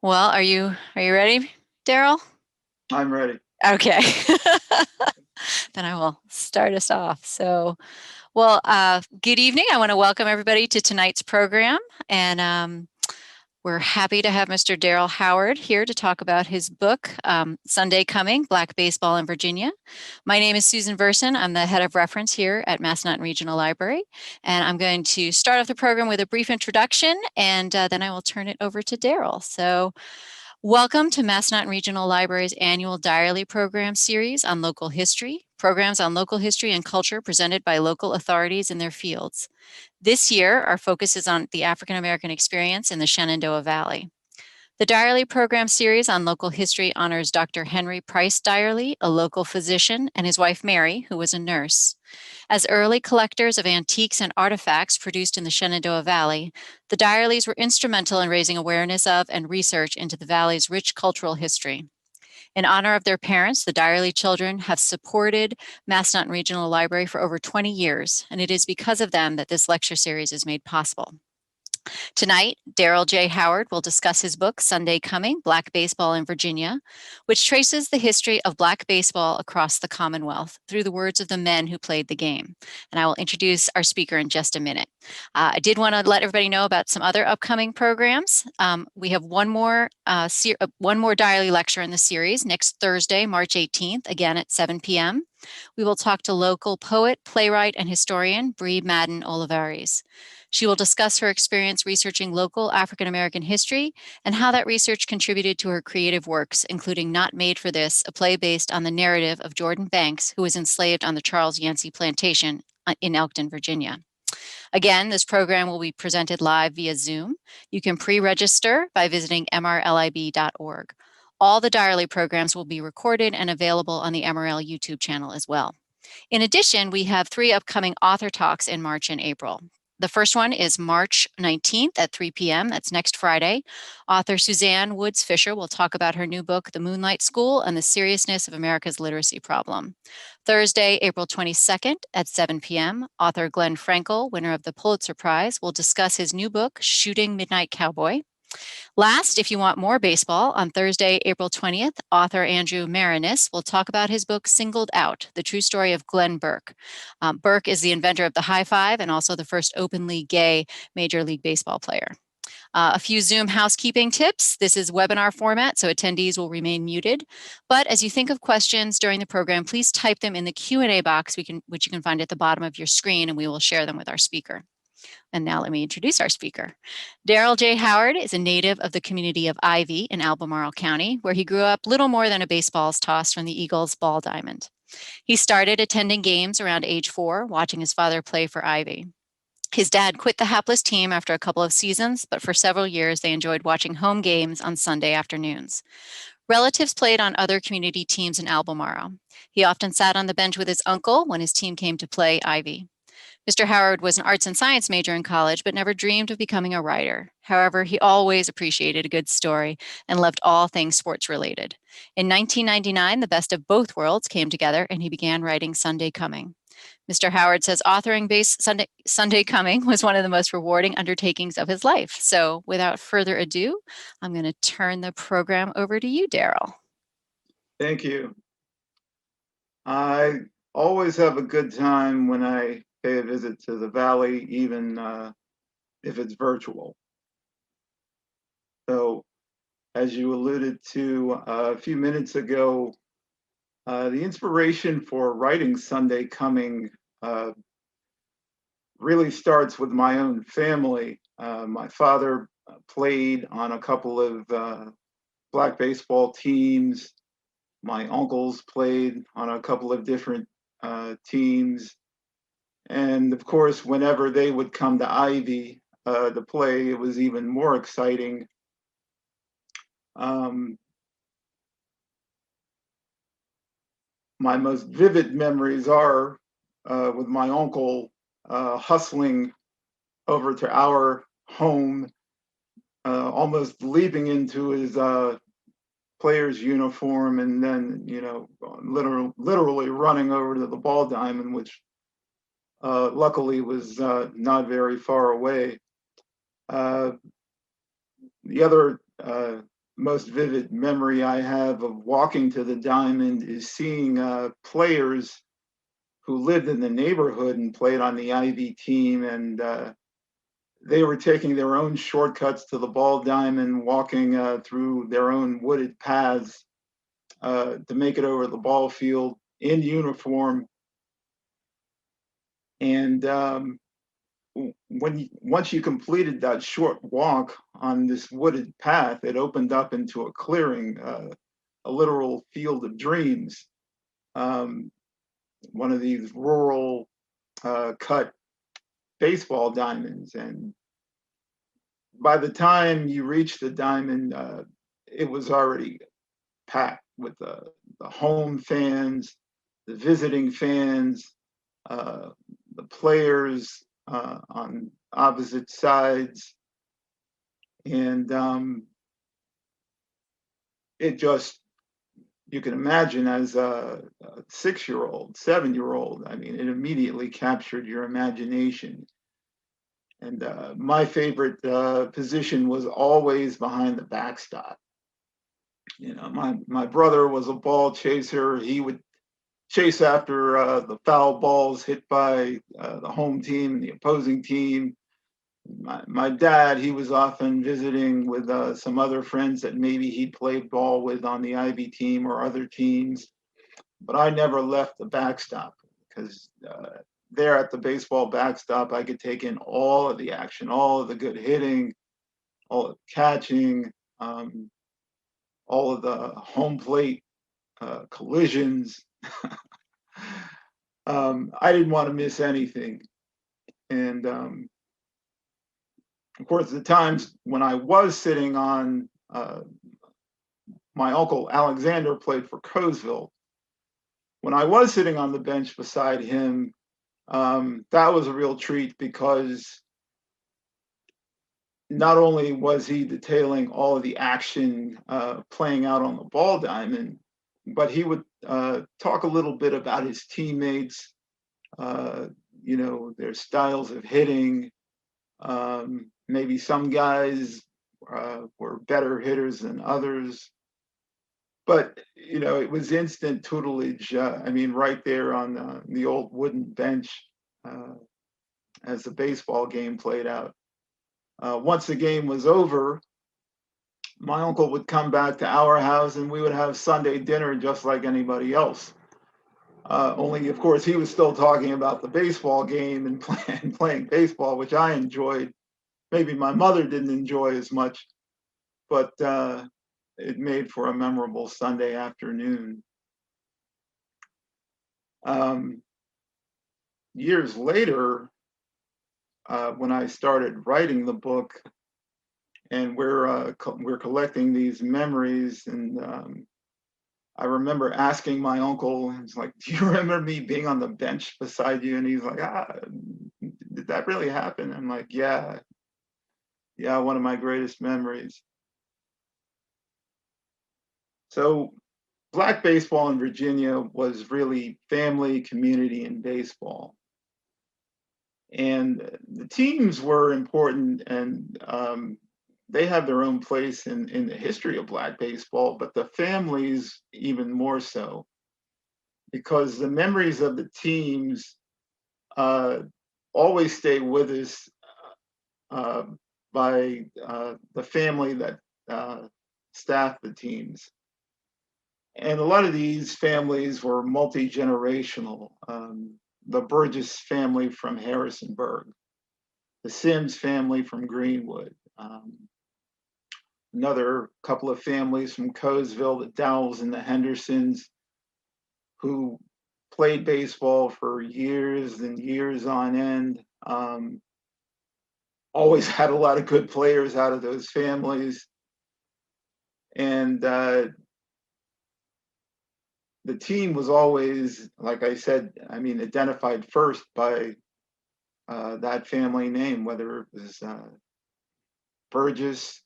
Well, are you ready, Daryl? I'm ready. Okay. Then I will start us off. Good evening. I want to welcome everybody to tonight's program, and we're happy to have Mr. Darrell Howard here to talk about his book, Sunday Coming: Black Baseball in Virginia. My name is Susan Versen. I'm the head of reference here at Massanutten Regional Library, and I'm going to start off the program with a brief introduction, and then I will turn it over to Daryl. Welcome to Massanutten Regional Library's annual Deyerle program series on local history, programs on local history and culture presented by local authorities in their fields. This year, our focus is on the African American experience in the Shenandoah Valley. The Deyerle program series on local history honors Dr. Henry Price Deyerle, a local physician, and his wife Mary, who was a nurse. As early collectors of antiques and artifacts produced in the Shenandoah Valley, the Deyerles were instrumental in raising awareness of and research into the valley's rich cultural history. In honor of their parents, the Deyerle children have supported Massanutten Regional Library for over 20 years, and it is because of them that this lecture series is made possible. Tonight, Daryl J Howard will discuss his book, Sunday Coming: Black Baseball in Virginia, which traces the history of Black baseball across the Commonwealth through the words of the men who played the game. And I will introduce our speaker in just a minute. I did want to let everybody know about some other upcoming programs. We have one more Deyerle lecture in the series next Thursday, March 18th, again at 7 p.m. We will talk to local poet, playwright, and historian Bree Madden Olivares. She will discuss her experience researching local African American history and how that research contributed to her creative works, including Not Made for This, a play based on the narrative of Jordan Banks, who was enslaved on the Charles Yancey plantation in Elkton, Virginia. Again, this program will be presented live via Zoom. You can pre-register by visiting mrlib.org. All the Deyerle programs will be recorded and available on the MRL YouTube channel as well. In addition, we have 3 upcoming author talks in March and April. The first one is March 19th at 3 p.m. That's next Friday. Author Suzanne Woods Fisher will talk about her new book, The Moonlight School and the Seriousness of America's Literacy Problem. Thursday, April 22nd at 7 p.m., author Glenn Frankel, winner of the Pulitzer Prize, will discuss his new book, Shooting Midnight Cowboy. Last, if you want more baseball, on Thursday, April 20th, author Andrew Marinis will talk about his book, Singled Out: The True Story of Glenn Burke. Burke is the inventor of the high five and also the first openly gay Major League Baseball player. A few Zoom housekeeping tips. This is webinar format, so attendees will remain muted. But as you think of questions during the program, please type them in the Q&A box, which you can find at the bottom of your screen, and we will share them with our speaker. And now let me introduce our speaker. Daryl J Howard is a native of the community of Ivy in Albemarle County, where he grew up little more than a baseball's toss from the Eagles' ball diamond. He started attending games around age 4, watching his father play for Ivy. His dad quit the hapless team after a couple of seasons, but for several years they enjoyed watching home games on Sunday afternoons. Relatives played on other community teams in Albemarle. He often sat on the bench with his uncle when his team came to play Ivy. Mr. Howard was an arts and science major in college, but never dreamed of becoming a writer. However, he always appreciated a good story and loved all things sports related. In 1999, the best of both worlds came together and he began writing Sunday Coming. Mr. Howard says authoring Sunday Coming was one of the most rewarding undertakings of his life. So without further ado, I'm going to turn the program over to you, Daryl. Thank you. I always have a good time when I pay a visit to the Valley, even if it's virtual. So, as you alluded to a few minutes ago, the inspiration for writing Sunday Coming really starts with my own family. My father played on a couple of black baseball teams. My uncles played on a couple of different teams. And of course, whenever they would come to Ivy to play, it was even more exciting. My most vivid memories are with my uncle hustling over to our home, almost leaping into his player's uniform, and then, literally running over to the ball diamond, which luckily was not very far away. The other most vivid memory I have of walking to the diamond is seeing players who lived in the neighborhood and played on the Ivy team, and they were taking their own shortcuts to the ball diamond, walking through their own wooded paths to make it over the ball field in uniform. And once you completed that short walk on this wooded path, it opened up into a clearing, a literal field of dreams. One of these rural cut baseball diamonds. And by the time you reached the diamond, it was already packed with the home fans, the visiting fans, the players on opposite sides. And it just, you can imagine as a 6-year-old, 7-year-old, I mean, it immediately captured your imagination. And my favorite position was always behind the backstop. You know, my brother was a ball chaser. He would chase after the foul balls hit by the home team and the opposing team. My dad, he was often visiting with some other friends that maybe he'd played ball with on the Ivy team or other teams. But I never left the backstop because there at the baseball backstop, I could take in all of the action, all of the good hitting, all of the catching, all of the home plate collisions. I didn't want to miss anything. And of course, the times when I was sitting on, my uncle Alexander played for Crowsville. When I was sitting on the bench beside him, that was a real treat because not only was he detailing all of the action playing out on the ball diamond, but he would talk a little bit about his teammates, you know, their styles of hitting. Maybe some guys were better hitters than others. But, you know, it was instant tutelage. I mean, right there on the old wooden bench as the baseball game played out. Once the game was over, my uncle would come back to our house and we would have Sunday dinner just like anybody else. Only, of course, he was still talking about the baseball game and playing baseball, which I enjoyed. Maybe my mother didn't enjoy as much, but it made for a memorable Sunday afternoon. Years later, when I started writing the book, and we're collecting these memories, and I remember asking my uncle, he's like, "Do you remember me being on the bench beside you?" And he's like, "Did that really happen?" I'm like, "Yeah, one of my greatest memories." So Black baseball in Virginia was really family, community, and baseball. And the teams were important, and they have their own place in the history of Black baseball, but the families even more so, because the memories of the teams always stay with us by the family that staffed the teams. And a lot of these families were multi-generational. The Burgess family from Harrisonburg, the Sims family from Greenwood, another couple of families from Coesville, the Dowells and the Hendersons, who played baseball for years and years on end. Always had a lot of good players out of those families. And the team was always, like I said, I mean, identified first by that family name, whether it was Burgess.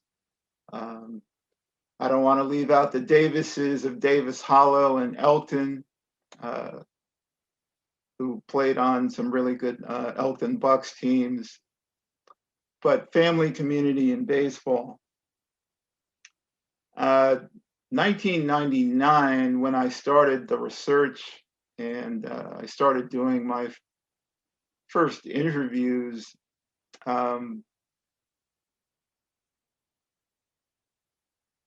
I don't want to leave out the Davises of Davis Hollow and Elton, who played on some really good Elton Bucks teams. But family, community, and baseball. Uh, 1999, when I started the research and I started doing my first interviews, um,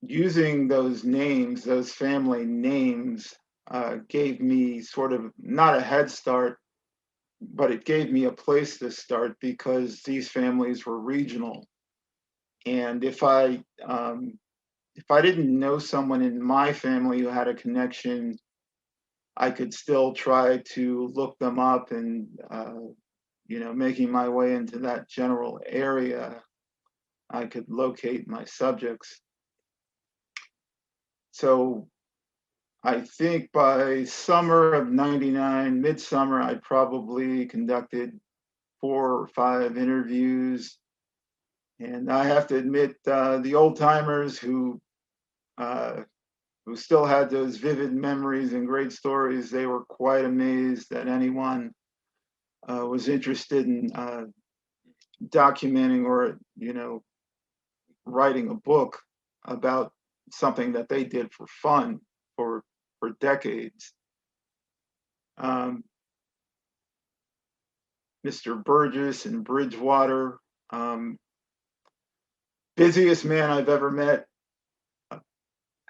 using those names, those family names, gave me sort of not a head start, but it gave me a place to start because these families were regional. And if I didn't know someone in my family who had a connection, I could still try to look them up and making my way into that general area, I could locate my subjects. So I think by summer of '99, midsummer, I probably conducted 4 or 5 interviews. And I have to admit, the old timers uh, who still had those vivid memories and great stories, they were quite amazed that anyone was interested in documenting or, writing a book about something that they did for fun for decades. Um, Mr. Burgess in Bridgewater, busiest man I've ever met.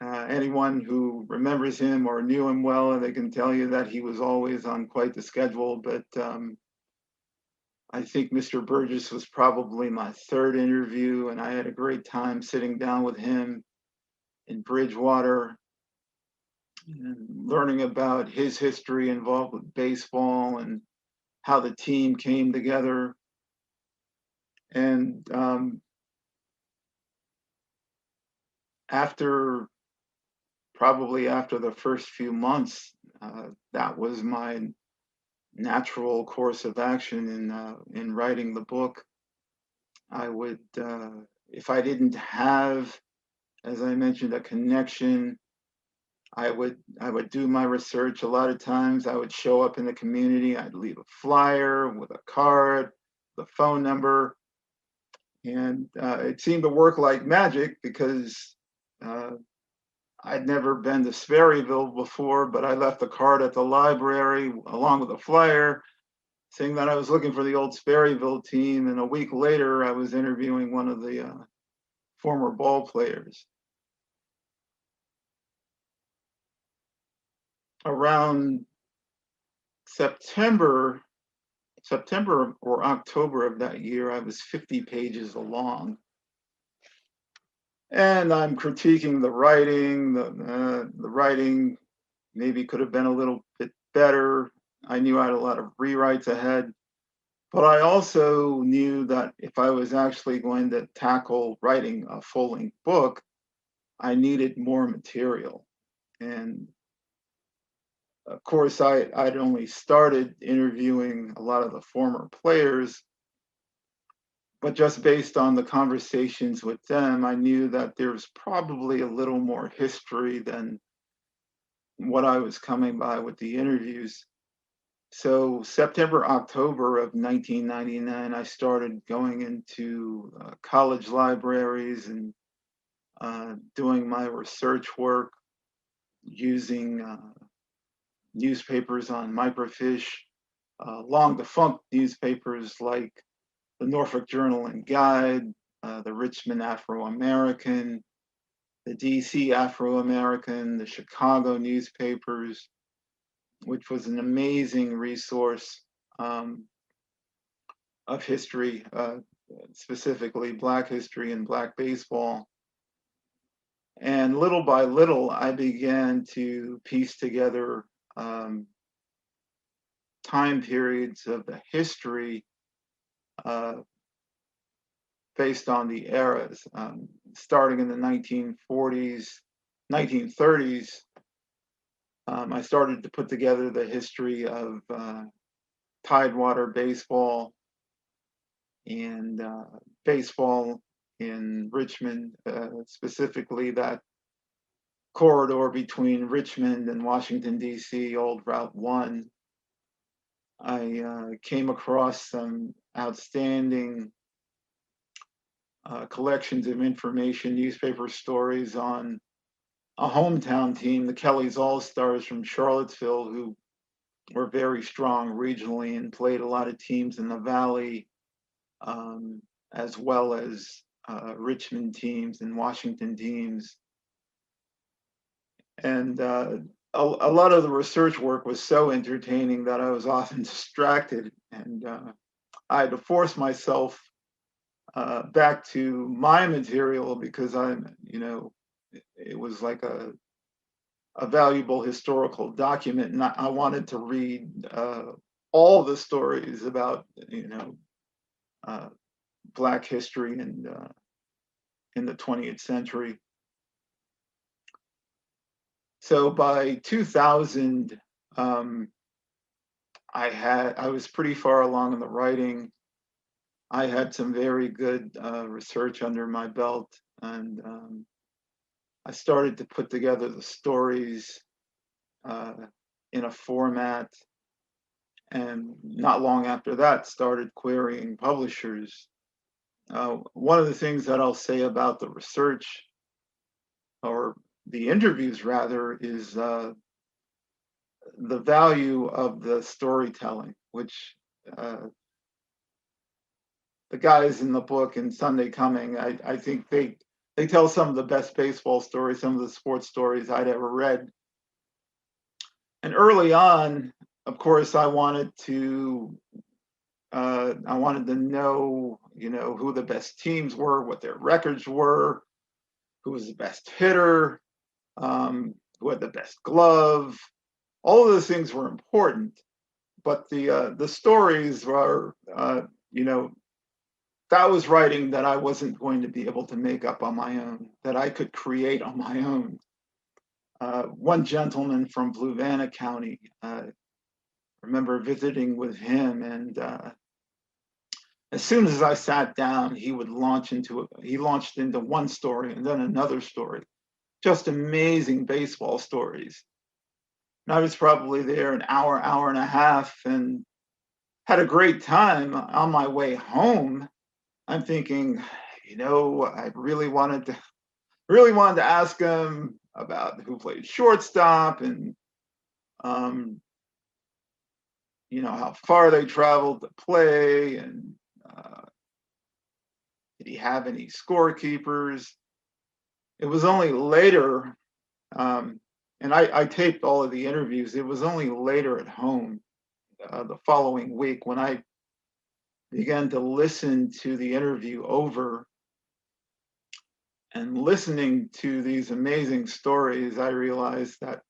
Anyone who remembers him or knew him well, they can tell you that he was always on quite the schedule. But I think Mr. Burgess was probably my third interview, and I had a great time sitting down with him in Bridgewater and learning about his history involved with baseball and how the team came together. And probably after the first few months, that was my natural course of action in writing the book. I would, if I didn't have, as I mentioned, a connection, I would do my research. A lot of times, I would show up in the community. I'd leave a flyer with a card, the phone number, and it seemed to work like magic because uh, I'd never been to Sperryville before, but I left a card at the library along with a flyer saying that I was looking for the old Sperryville team. And a week later, I was interviewing one of the former ball players. Around September, September or October of that year, I was 50 pages along. And I'm critiquing the writing. The writing maybe could have been a little bit better. I knew I had a lot of rewrites ahead. But I also knew that if I was actually going to tackle writing a full-length book, I needed more material. And of course, I'd only started interviewing a lot of the former players, but just based on the conversations with them, I knew that there's probably a little more history than what I was coming by with the interviews. So September, October of 1999, I started going into college libraries and doing my research work using newspapers on microfiche, long defunct newspapers like the Norfolk Journal and Guide, the Richmond Afro-American, the DC Afro-American, the Chicago newspapers, which was an amazing resource of history, specifically Black history and Black baseball. And little by little, I began to piece together time periods of the history based on the eras, starting in the 1940s, 1930s. I started to put together the history of Tidewater baseball and baseball in Richmond, specifically that corridor between Richmond and Washington, D.C., Old Route 1. I came across some outstanding collections of information, newspaper stories on a hometown team, the Kelly's All-Stars from Charlottesville, who were very strong regionally and played a lot of teams in the Valley, as well as Richmond teams and Washington teams. And a lot of the research work was so entertaining that I was often distracted, and I had to force myself back to my material because it was like a valuable historical document, and I wanted to read all the stories about Black history and in the 20th century. So by 2000, I was pretty far along in the writing. I had some very good research under my belt, and I started to put together the stories in a format, and not long after that started querying publishers. One of the things that I'll say about the research, or the interviews rather, is the value of the storytelling, which the guys in the book and Sunday Coming, I think they tell some of the best baseball stories, some of the sports stories I'd ever read. And early on, of course, I wanted to know, who the best teams were, what their records were, who was the best hitter, who had the best glove. All of those things were important, but the stories were, that was writing that I wasn't going to be able to make up on my own, that I could create on my own. One gentleman from Fluvanna County, I remember visiting with him, and as soon as I sat down, he launched into one story and then another story, just amazing baseball stories. And I was probably there an hour, hour and a half, and had a great time. On my way home, I'm thinking, I really wanted to ask him about who played shortstop, and how far they traveled to play, and did he have any scorekeepers? It was only later, and I taped all of the interviews. It was only later at home, the following week, when I began to listen to the interview over, and listening to these amazing stories, I realized that,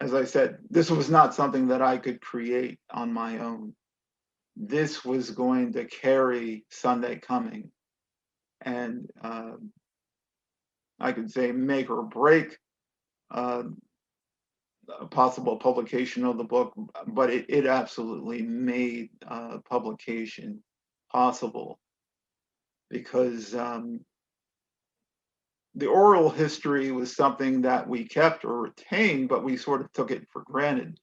as I said, this was not something that I could create on my own. This was going to carry Sunday Coming, and I could say make or break a possible publication of the book, but it absolutely made publication possible, because the oral history was something that we kept or retained, but we sort of took it for granted,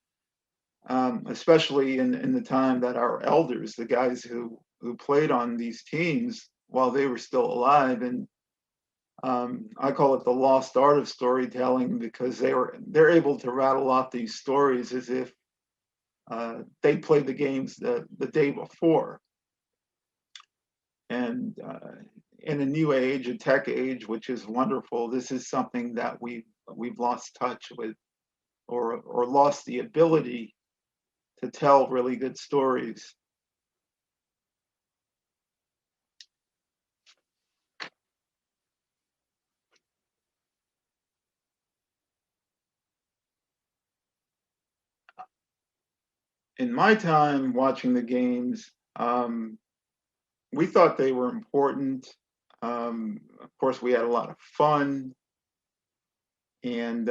especially in the time that our elders, the guys who played on these teams while they were still alive, and I call it the lost art of storytelling, because they're able to rattle off these stories as if they played the games the day before. And in a new age, a tech age, which is wonderful, this is something that we've lost touch with, or lost the ability to tell really good stories. In my time watching the games, we thought they were important. Of course, we had a lot of fun, and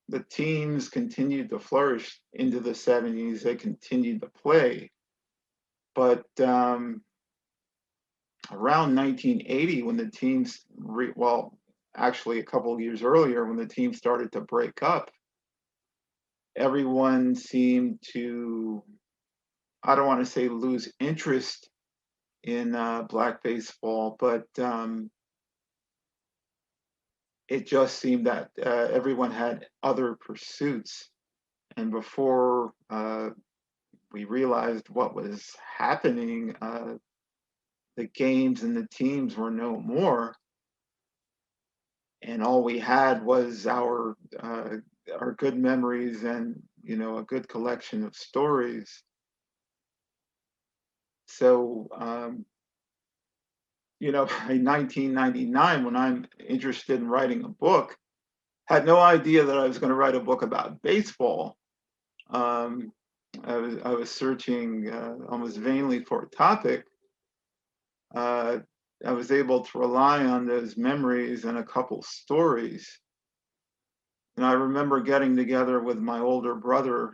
the teams continued to flourish into the 70s. They continued to play, but around 1980, when the teams, actually a couple of years earlier, when the team started to break up, everyone seemed to, I don't want to say lose interest in black baseball, but it just seemed that everyone had other pursuits. And before we realized what was happening, the games and the teams were no more. And all we had was our good memories and, a good collection of stories. So, in 1999, when I'm interested in writing a book, had no idea that I was going to write a book about baseball. I was searching almost vainly for a topic. I was able to rely on those memories and a couple stories. And I remember getting together with my older brother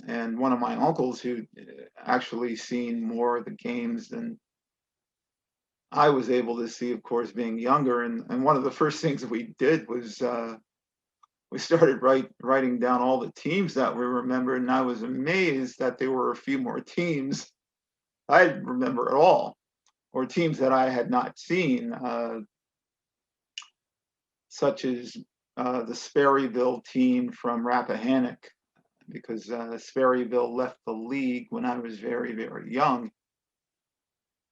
and one of my uncles who actually seen more of the games than I was able to see, of course, being younger. And one of the first things that we did was we started writing down all the teams that we remembered. And I was amazed that there were a few more teams I didn't remember at all, or teams that I had not seen, such as the Sperryville team from Rappahannock, because Sperryville left the league when I was very, very young.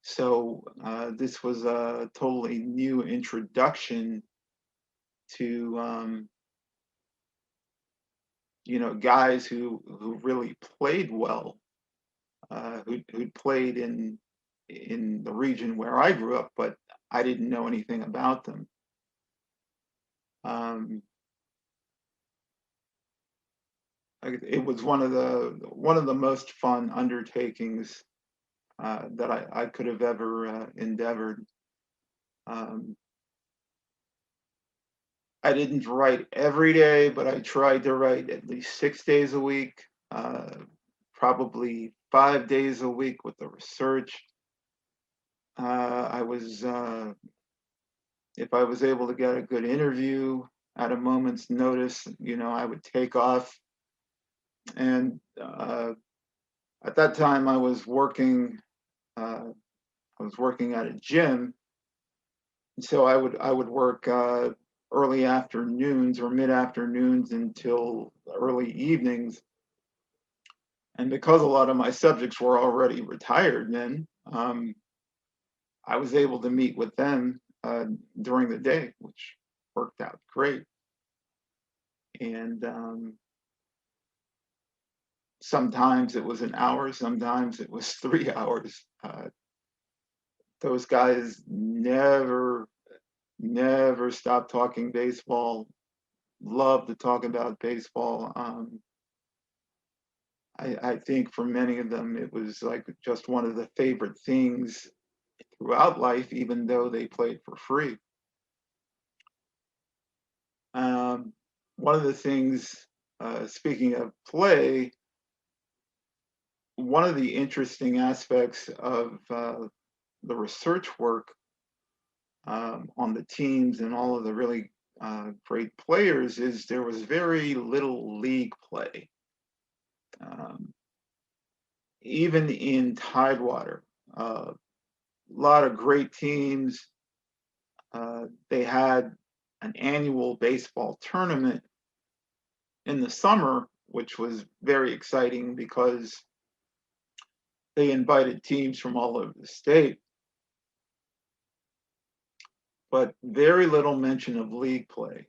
So this was a totally new introduction to, guys who really played well, who played in the region where I grew up, but I didn't know anything about them. It was one of the most fun undertakings that I could have ever endeavored. I didn't write every day, but I tried to write at least 6 days a week, probably 5 days a week with the research. I was, if I was able to get a good interview at a moment's notice, I would take off. And at that time, I was working at a gym, and so I would work early afternoons or mid afternoons until early evenings. And because a lot of my subjects were already retired then, I was able to meet with them during the day, which worked out great. And sometimes it was an hour, sometimes it was 3 hours. Those guys never stopped talking baseball, loved to talk about baseball. I think for many of them, it was like just one of the favorite things throughout life, even though they played for free. One of the things, speaking of play, one of the interesting aspects of the research work on the teams and all of the really great players is there was very little league play. Even in Tidewater, a lot of great teams. They had an annual baseball tournament in the summer, which was very exciting because they invited teams from all over the state. But very little mention of league play.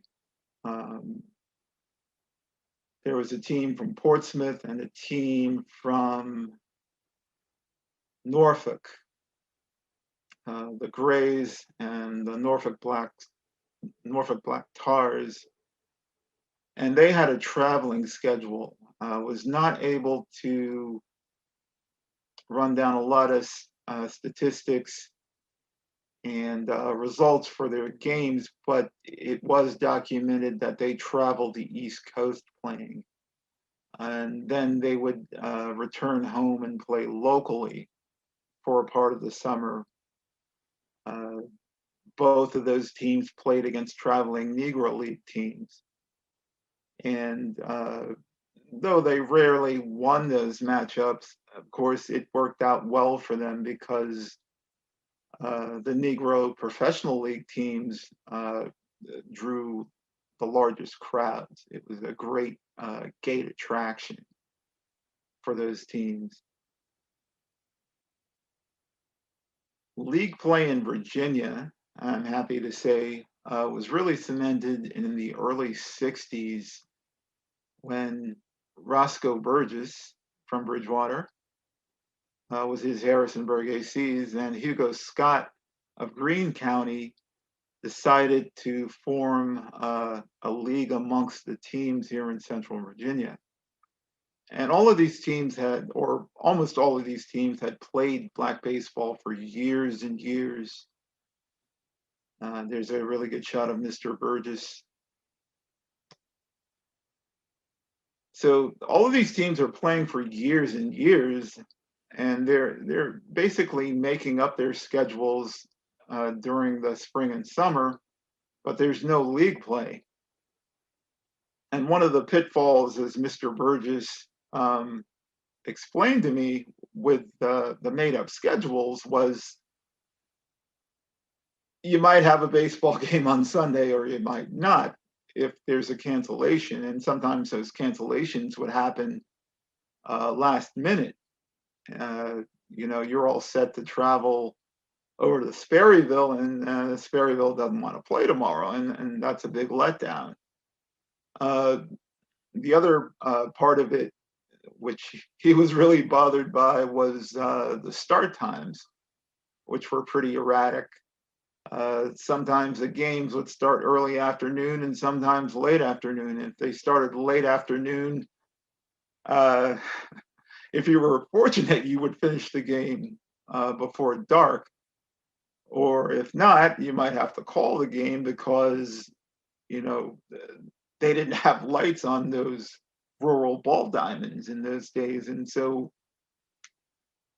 There was a team from Portsmouth and a team from Norfolk, the Grays and the Norfolk Black Tars, and they had a traveling schedule. Was not able to run down a lot of statistics and results for their games, but it was documented that they traveled the East Coast playing. And then they would return home and play locally for a part of the summer. Both of those teams played against traveling Negro League teams. And though they rarely won those matchups, of course, it worked out well for them because the Negro professional league teams drew the largest crowds. It was a great gate attraction for those teams. League play in Virginia, I'm happy to say, was really cemented in the early 60s when Roscoe Burgess from Bridgewater was his Harrisonburg ACs, and Hugo Scott of Greene County decided to form a league amongst the teams here in Central Virginia. And all of these teams had, or almost all of these teams had played black baseball for years and years. There's a really good shot of Mr. Burgess. So all of these teams are playing for years and years, and they're basically making up their schedules during the spring and summer, but there's no league play. And one of the pitfalls, as Mr. Burgess explained to me with the made-up schedules, was you might have a baseball game on Sunday or you might not if there's a cancellation. And sometimes those cancellations would happen last minute. You're all set to travel over to Sperryville, and Sperryville doesn't want to play tomorrow, and that's a big letdown. The other part of it, which he was really bothered by, was the start times, which were pretty erratic. Sometimes the games would start early afternoon and sometimes late afternoon. If they started late afternoon, if you were fortunate, you would finish the game before dark. Or if not, you might have to call the game because, they didn't have lights on those rural ball diamonds in those days. And so,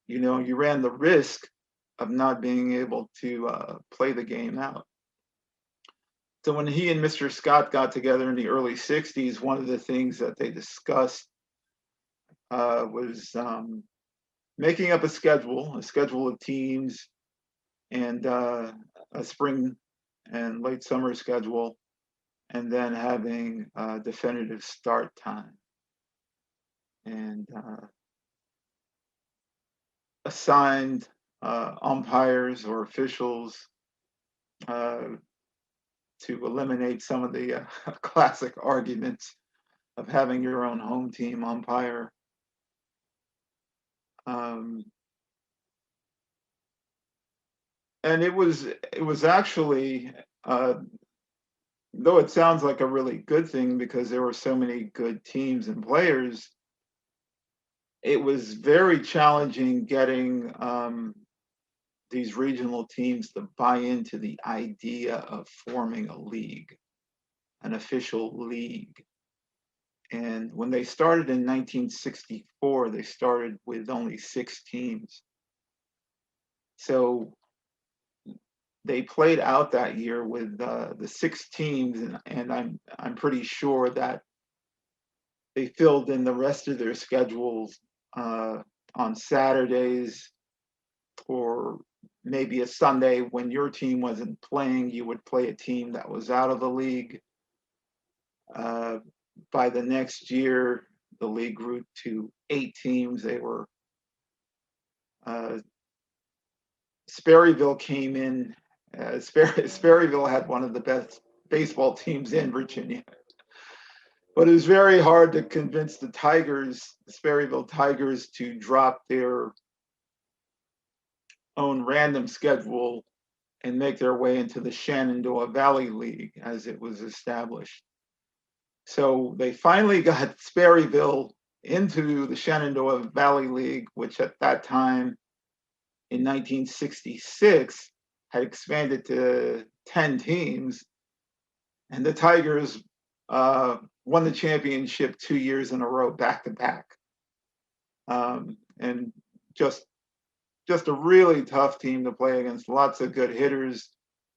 you ran the risk of not being able to play the game out. So when he and Mr. Scott got together in the early 60s, one of the things that they discussed was making up a schedule of teams, and a spring and late summer schedule, and then having a definitive start time. And assigned umpires or officials to eliminate some of the classic arguments of having your own home team umpire. And it was actually, though it sounds like a really good thing because there were so many good teams and players, it was very challenging getting these regional teams to buy into the idea of forming a league, an official league. And when they started in 1964, they started with only 6 teams. So they played out that year with the 6 teams, and I'm pretty sure that they filled in the rest of their schedules on Saturdays, or maybe a Sunday when your team wasn't playing, you would play a team that was out of the league. By the next year, the league grew to 8 teams. They were Sperryville came in. Sperryville had one of the best baseball teams in Virginia. But it was very hard to convince the Tigers, the Sperryville Tigers, to drop their own random schedule and make their way into the Shenandoah Valley League as it was established. So they finally got Sperryville into the Shenandoah Valley League, which at that time in 1966 had expanded to 10 teams. And the Tigers won the championship 2 years in a row, back to back. And just a really tough team to play against. Lots of good hitters,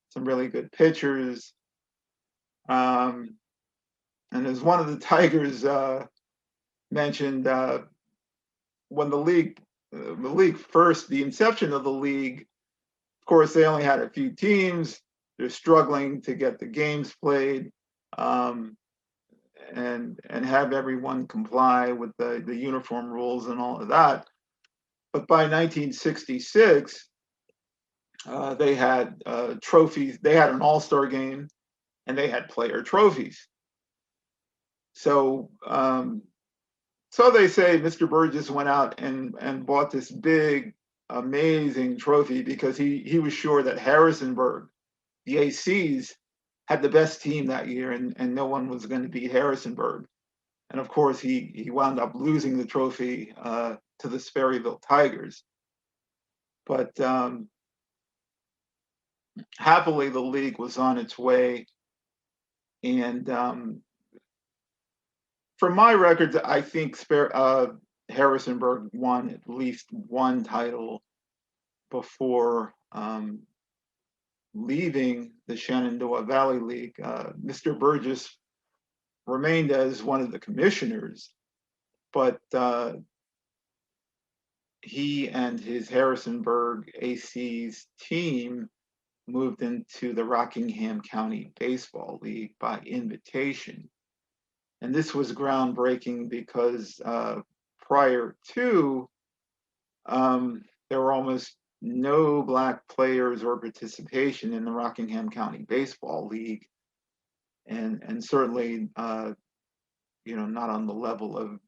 some really good pitchers. And as one of the Tigers mentioned, when the league first, the inception of the league Of course, they only had a few teams. They're struggling to get the games played, and have everyone comply with the uniform rules and all of that. But by 1966, they had trophies. They had an all-star game, and they had player trophies. So, so they say Mr. Burgess went out and bought this big, amazing trophy because he was sure that Harrisonburg, the ACs, had the best team that year, and no one was going to beat Harrisonburg. And of course, he wound up losing the trophy to the Sperryville Tigers. But happily, the league was on its way. And from my records, I think Harrisonburg won at least one title before leaving the Shenandoah Valley League. Mr. Burgess remained as one of the commissioners, but he and his Harrisonburg AC's team moved into the Rockingham County Baseball League by invitation. And this was groundbreaking because prior to, there were almost no Black players or participation in the Rockingham County Baseball League, and certainly, not on the level of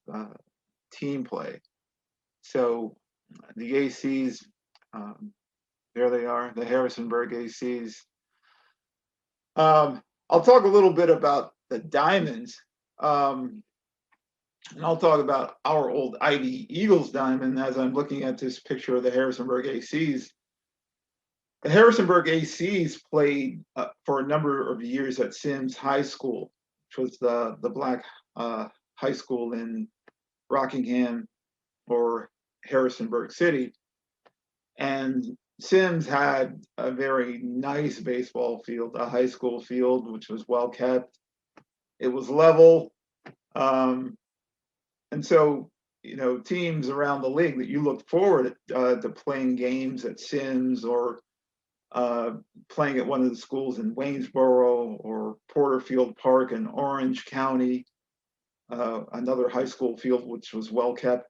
team play. So the ACs, there they are, the Harrisonburg ACs. I'll talk a little bit about the Diamonds, and I'll talk about our old Ivy Eagles diamond as I'm looking at this picture of the Harrisonburg ACs. The Harrisonburg ACs played for a number of years at Sims High School, which was the Black high school in Rockingham or Harrisonburg City. And Sims had a very nice baseball field, a high school field, which was well kept. It was level. And so, teams around the league that you looked forward to playing games at Sims or playing at one of the schools in Waynesboro or Porterfield Park in Orange County, another high school field which was well kept.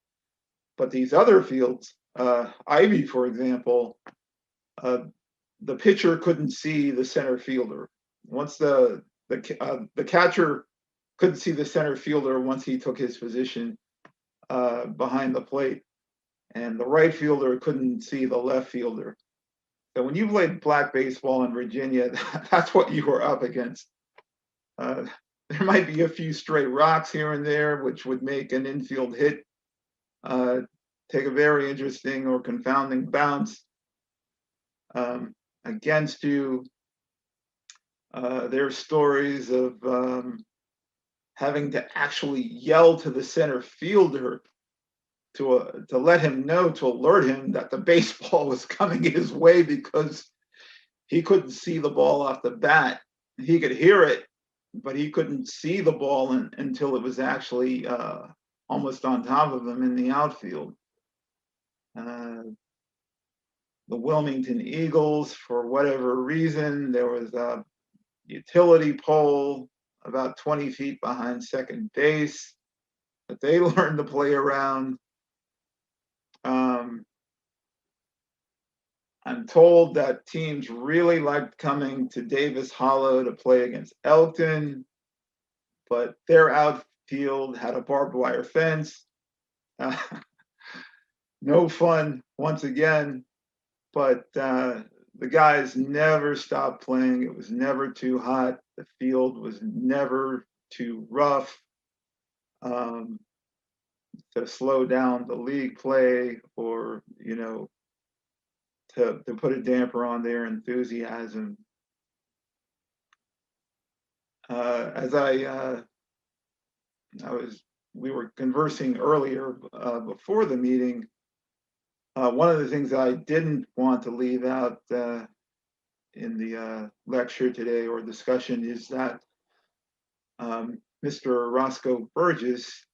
But these other fields, Ivy, for example, the pitcher couldn't see the center fielder. Once the catcher couldn't see the center fielder once he took his position behind the plate, and the right fielder couldn't see the left fielder. So when you played Black baseball in Virginia, that's what you were up against. There might be a few stray rocks here and there, which would make an infield hit take a very interesting or confounding bounce against you. There's stories of having to actually yell to the center fielder to let him know, to alert him that the baseball was coming his way because he couldn't see the ball off the bat. He could hear it, but he couldn't see the ball until it was actually almost on top of him in the outfield. The Wilmington Eagles, for whatever reason, there was a utility pole about 20 feet behind second base that they learned to play around. I'm told that teams really liked coming to Davis Hollow to play against Elkton, but their outfield had a barbed wire fence. No fun once again, but the guys never stopped playing. It was never too hot. The field was never too rough to slow down the league play or, to put a damper on their enthusiasm. As we were conversing earlier before the meeting, one of the things I didn't want to leave out in the lecture today or discussion is that Mr. Roscoe Burgess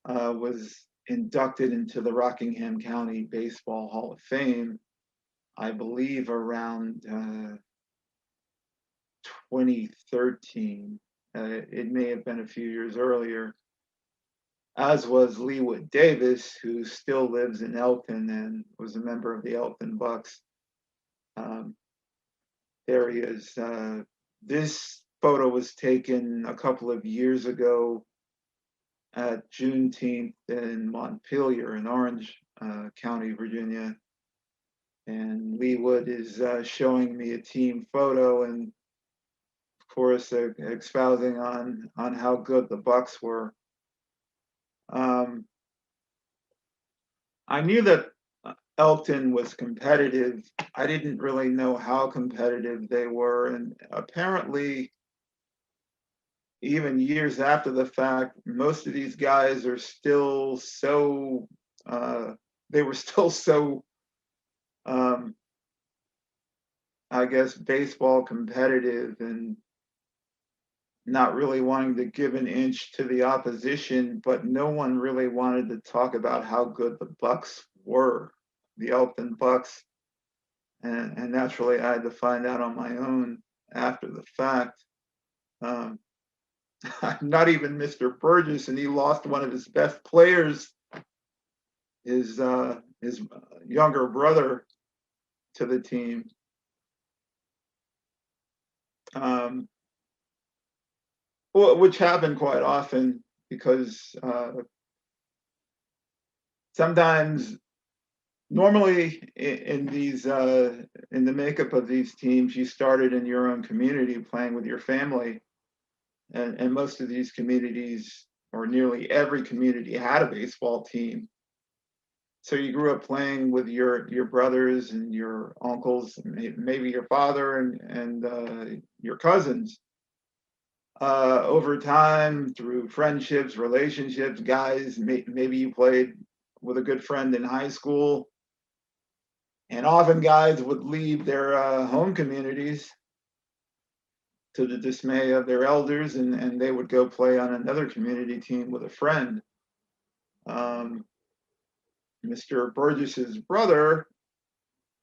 was inducted into the Rockingham County Baseball Hall of Fame. I believe around 2013. It may have been a few years earlier, as was Leewood Davis, who still lives in Elkton and was a member of the Elkton Bucks. There he is. This photo was taken a couple of years ago at Juneteenth in Montpelier in Orange County, Virginia. And Leewood is showing me a team photo and, of course, expounding on how good the Bucks were. I knew that Elkton was competitive. I didn't really know how competitive they were. And apparently, even years after the fact, most of these guys are still so, they were still so, I guess, baseball competitive and not really wanting to give an inch to the opposition, but no one really wanted to talk about how good the Bucks were, the Elkton Bucks. And naturally, I had to find out on my own after the fact. Not even Mr. Burgess, and he lost one of his best players, his younger brother, to the team. Which happened quite often because sometimes, normally in these in the makeup of these teams, you started in your own community playing with your family, and most of these communities, or nearly every community, had a baseball team. So you grew up playing with your brothers and your uncles, and maybe your father and your cousins. Over time, through friendships, relationships, guys, maybe you played with a good friend in high school, and often guys would leave their home communities to the dismay of their elders, and they would go play on another community team with a friend. Mr. Burgess's brother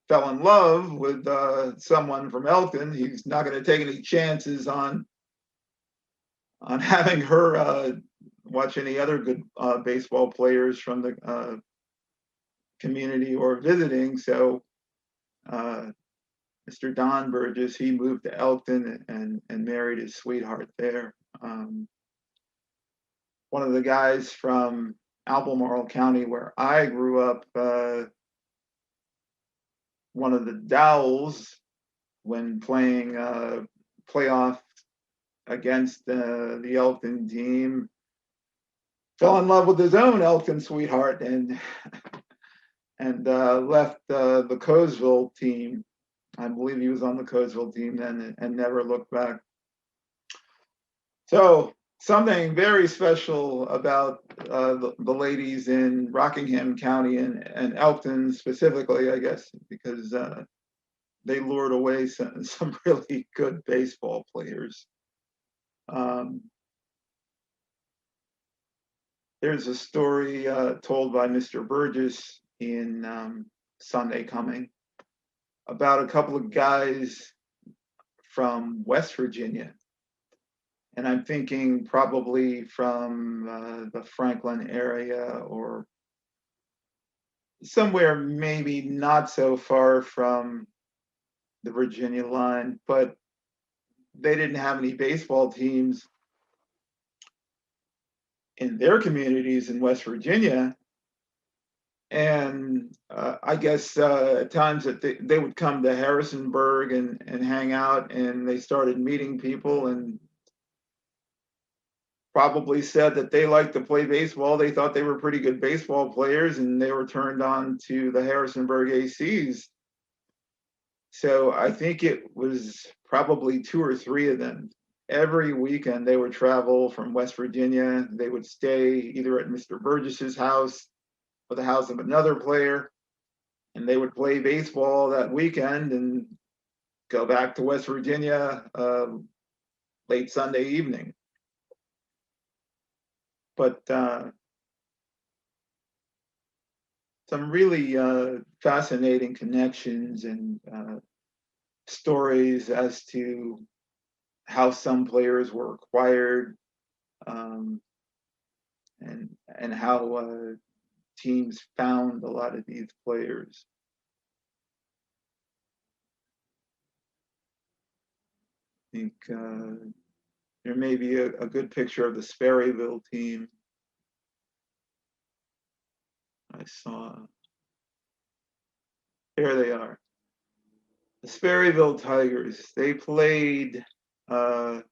fell in love with someone from Elkton. He's not going to take any chances on having her watch any other good baseball players from the community or visiting. So Mr. Don Burgess, he moved to Elkton and married his sweetheart there. One of the guys from Albemarle County, where I grew up, one of the Dowells, when playing playoff against the Elkton team, fell in love with his own Elkton sweetheart and left the Coesville team. I believe he was on the Coesville team then, and never looked back. So something very special about the ladies in Rockingham County and Elkton specifically, I guess, because they lured away some really good baseball players. There's a story told by Mr. Burgess in Sunday Coming about a couple of guys from West Virginia. And I'm thinking probably from the Franklin area or somewhere maybe not so far from the Virginia line, but they didn't have any baseball teams in their communities in West Virginia. And I guess at times that they would come to Harrisonburg and hang out, and they started meeting people and probably said that they liked to play baseball. They thought they were pretty good baseball players, and they were turned on to the Harrisonburg ACs. So I think it was probably 2 or 3 of them. Every weekend they would travel from West Virginia. They would stay either at Mr. Burgess's house or the house of another player, and they would play baseball that weekend and go back to West Virginia late Sunday evening. But some really fascinating connections and stories as to how some players were acquired, um, and how teams found a lot of these players. I think there may be a good picture of the Sperryville team. I saw. There they are. The Sperryville Tigers. They played in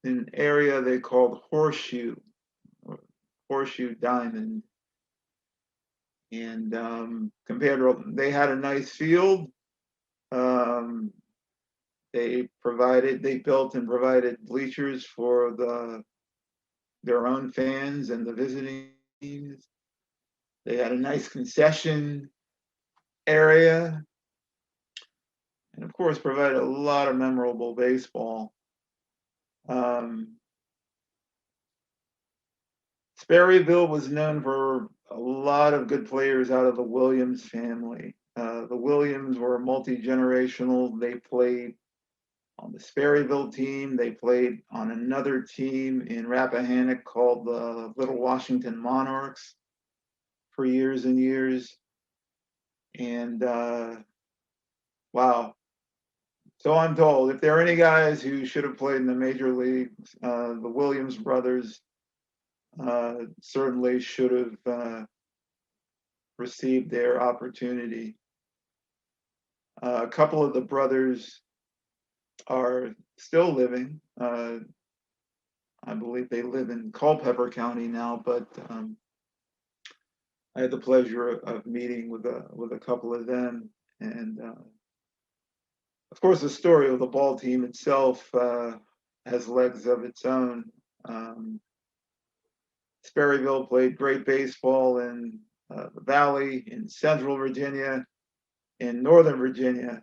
an area they called Horseshoe, or Horseshoe Diamond. And compared to, they had a nice field. They built and provided bleachers for their own fans and the visiting teams. They had a nice concession area, and of course provided a lot of memorable baseball. Sperryville was known for a lot of good players out of the Williams family. The Williams were multi-generational. They played on the Sperryville team. They played on another team in Rappahannock called the Little Washington Monarchs for years and years. And wow. So I'm told, if there are any guys who should have played in the major leagues, the Williams brothers certainly should have received their opportunity. A couple of the brothers are still living. I believe they live in Culpeper County now, but I had the pleasure of meeting with a couple of them. And of course, the story of the ball team itself has legs of its own. Sperryville played great baseball in the Valley, in Central Virginia, in Northern Virginia.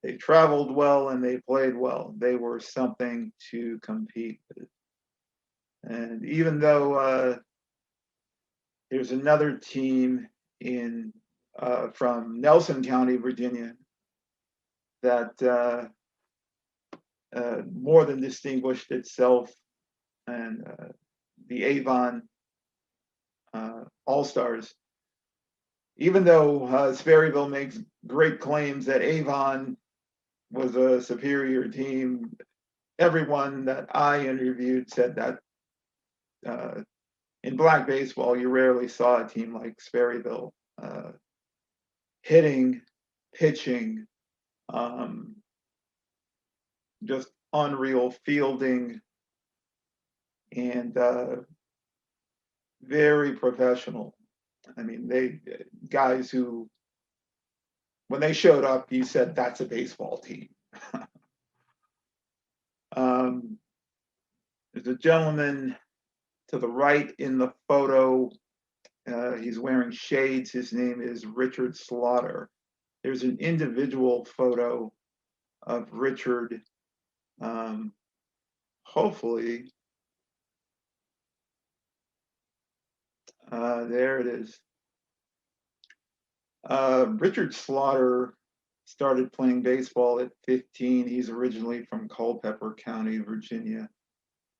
They traveled well and they played well. They were something to compete with. And even though there's another team from Nelson County, Virginia, that more than distinguished itself, and the Avon All-Stars. Even though Sperryville makes great claims that Avon was a superior team, everyone that I interviewed said that in black baseball, you rarely saw a team like Sperryville hitting, pitching, just unreal fielding, and very professional. I mean, guys who, when they showed up, you said that's a baseball team. There's a gentleman to the right in the photo. He's wearing shades. His name is Richard Slaughter. There's an individual photo of Richard. Hopefully, there it is. Richard Slaughter started playing baseball at 15. He's originally from Culpeper County, Virginia,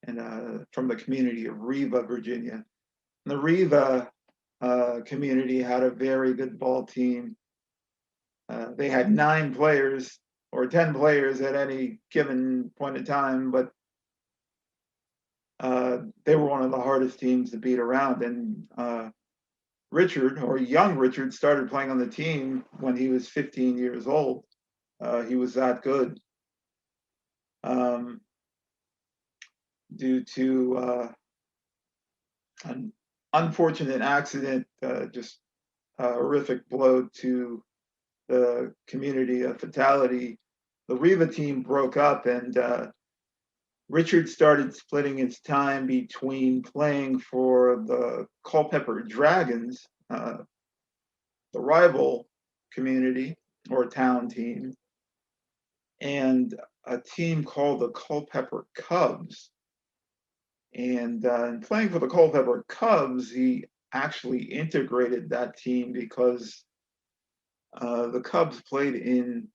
and from the community of Riva, Virginia. And the Riva community had a very good ball team. They had 9 players or 10 players at any given point in time, but they were one of the hardest teams to beat around. And Richard, or young Richard, started playing on the team when he was 15 years old. He was that good. Due to an unfortunate accident, just a horrific blow to the community, a fatality, the Riva team broke up, and Richard started splitting his time between playing for the Culpeper Dragons, the rival community or town team, and a team called the Culpeper Cubs. And in playing for the Culpeper Cubs, he actually integrated that team because the Cubs played in,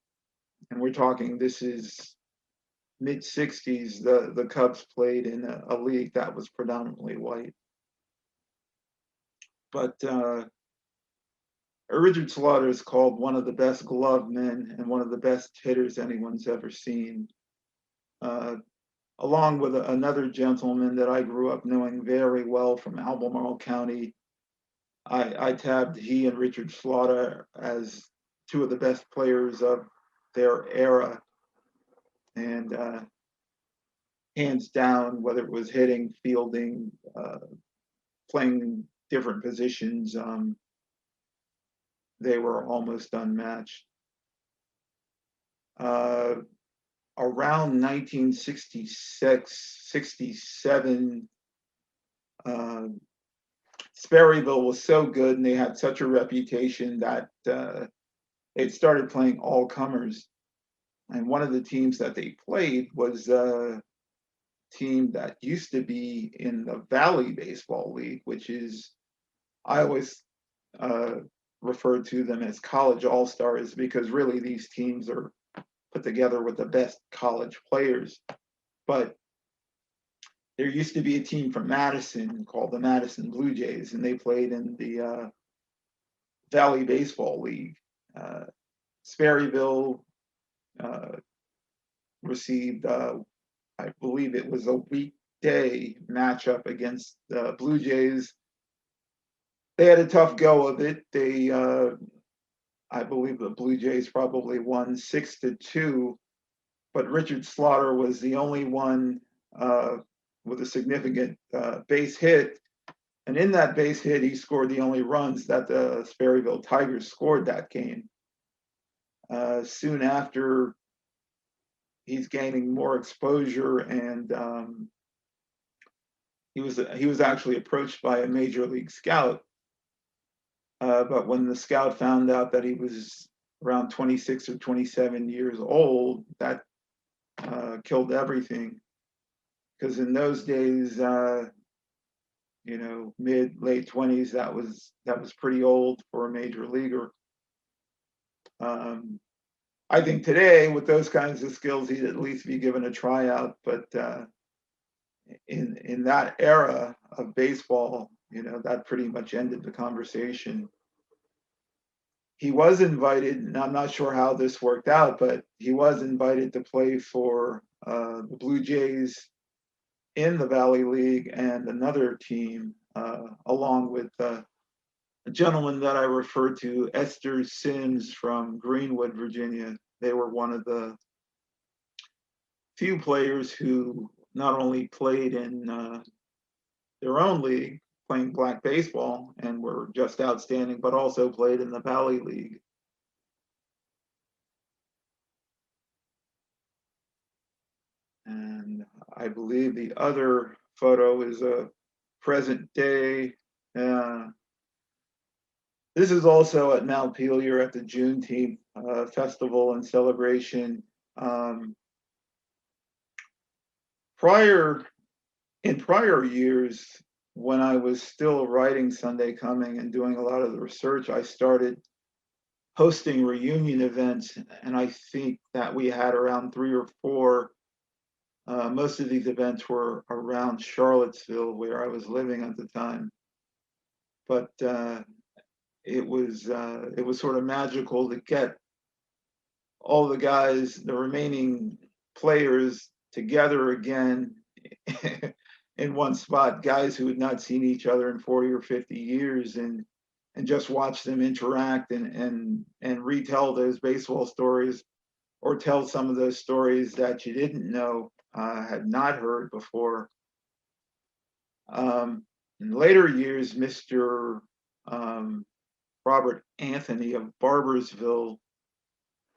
and we're talking, this is mid 60s, the Cubs played in a league that was predominantly white. But Richard Slaughter is called one of the best glove men and one of the best hitters anyone's ever seen. Along with another gentleman that I grew up knowing very well from Albemarle County, I tabbed he and Richard Slaughter as two of the best players of their era. And hands down, whether it was hitting, fielding, playing different positions, they were almost unmatched. Around 1966, 67, Sperryville was so good and they had such a reputation that they started playing all comers. And one of the teams that they played was a team that used to be in the Valley Baseball League, which is, I always refer to them as college all-stars because really these teams are put together with the best college players. But there used to be a team from Madison called the Madison Blue Jays, and they played in the Valley Baseball League. Sperryville received, I believe it was a weekday matchup against the Blue Jays. They had a tough go of it. They, I believe the Blue Jays probably won 6-2, but Richard Slaughter was the only one with a significant base hit. And in that base hit, he scored the only runs that the Sperryville Tigers scored that game. Soon after, he's gaining more exposure, and he was actually approached by a major league scout. But when the scout found out that he was around 26 or 27 years old, that killed everything. Because in those days, mid late 20s, that was pretty old for a major leaguer. I think today, with those kinds of skills, he'd at least be given a tryout. But in that era of baseball, that pretty much ended the conversation. He was invited, and I'm not sure how this worked out, but he was invited to play for the Blue Jays in the Valley League and another team, along with a gentleman that I referred to, Esther Sims from Greenwood, Virginia. They were one of the few players who not only played in their own league, playing black baseball, and were just outstanding, but also played in the Valley League. And I believe the other photo is a present day. This is also at Montpelier at the Juneteenth festival and celebration. In prior years, when I was still writing Sunday Coming and doing a lot of the research, I started hosting reunion events, and I think that we had around 3 or 4. Most of these events were around Charlottesville, where I was living at the time. But it was sort of magical to get all the guys, the remaining players, together again in one spot, guys who had not seen each other in 40 or 50 years, and just watch them interact and retell those baseball stories, or tell some of those stories that you didn't know, had not heard before. In later years, Mr. Robert Anthony of Barbersville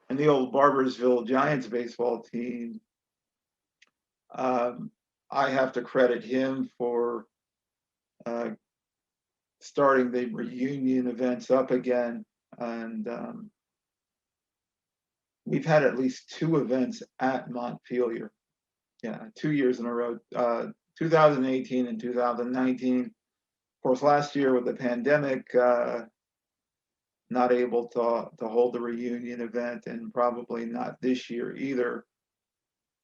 and the old Barbersville Giants baseball team, I have to credit him for starting the reunion events up again. And we've had at least 2 events at Montpelier. Yeah, 2 years in a row, 2018 and 2019. course, last year with the pandemic, not able to hold the reunion event, and probably not this year either.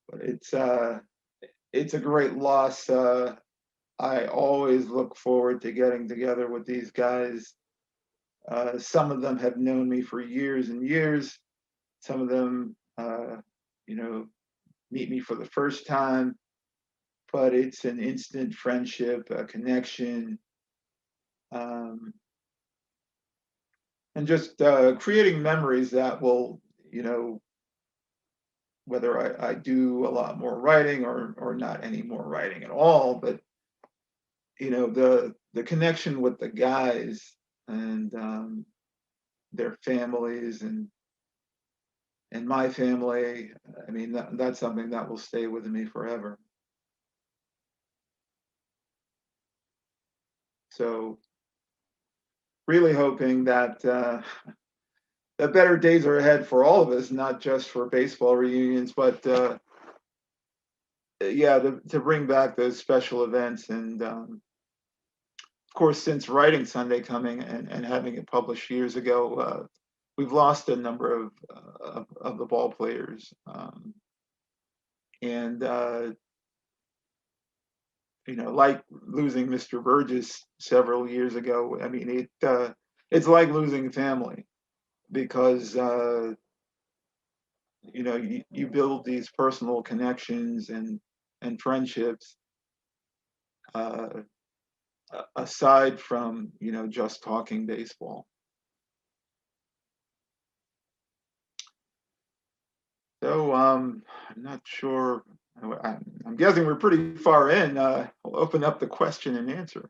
But it's a great loss. I always look forward to getting together with these guys. Some of them have known me for years and years. Some of them, you know, meet me for the first time, but it's an instant friendship, a connection, and just creating memories that will, whether I do a lot more writing or not any more writing at all, but the connection with the guys and their families and my family. I mean, that's something that will stay with me forever. So really hoping that that better days are ahead for all of us, not just for baseball reunions, but yeah, to bring back those special events. And of course, since writing Sunday Coming and having it published years ago, we've lost a number of the ball players, and like losing Mr. Burgess several years ago. I mean, it's like losing family, because you build these personal connections and friendships aside from just talking baseball. So I'm not sure. I'm guessing we're pretty far in. I'll open up the question and answer.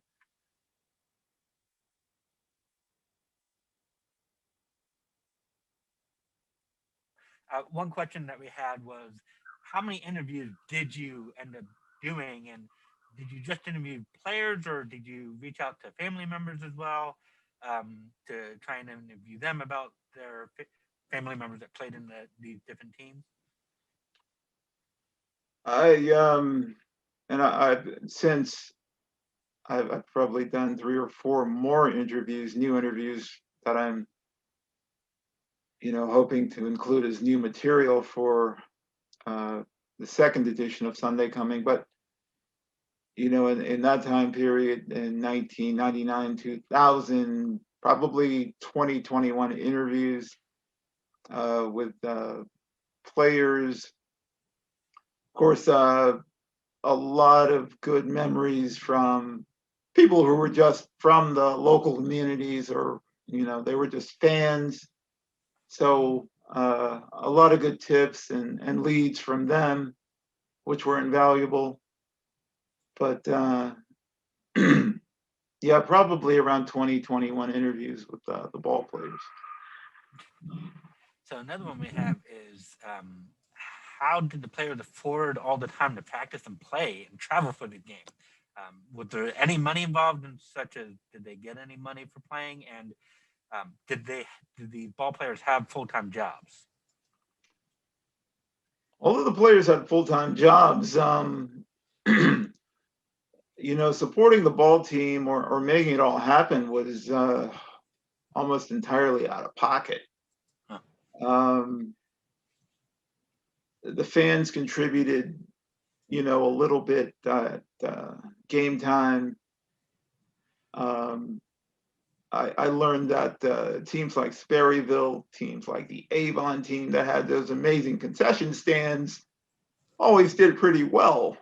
One question that we had was, how many interviews did you end up doing? And did you just interview players, or did you reach out to family members as well, to try and interview them about their family members that played in these different teams? Since I've probably done 3 or 4 more interviews, new interviews that I'm hoping to include as new material for the second edition of Sunday Coming. But in that time period, in 1999, 2000, probably 21 interviews with players. Of course, a lot of good memories from people who were just from the local communities, or they were just fans. So a lot of good tips and leads from them, which were invaluable. But yeah, probably around 21 interviews with the ball players. So another one we have is, how did the players afford all the time to practice and play and travel for the game? Was there any money involved, in such as, did they get any money for playing? And did the ball players have full-time jobs? All of the players had full-time jobs. Supporting the ball team or making it all happen was almost entirely out of pocket. Huh. The fans contributed, a little bit at game time. I learned that teams like Sperryville, teams like the Avon team that had those amazing concession stands, always did pretty well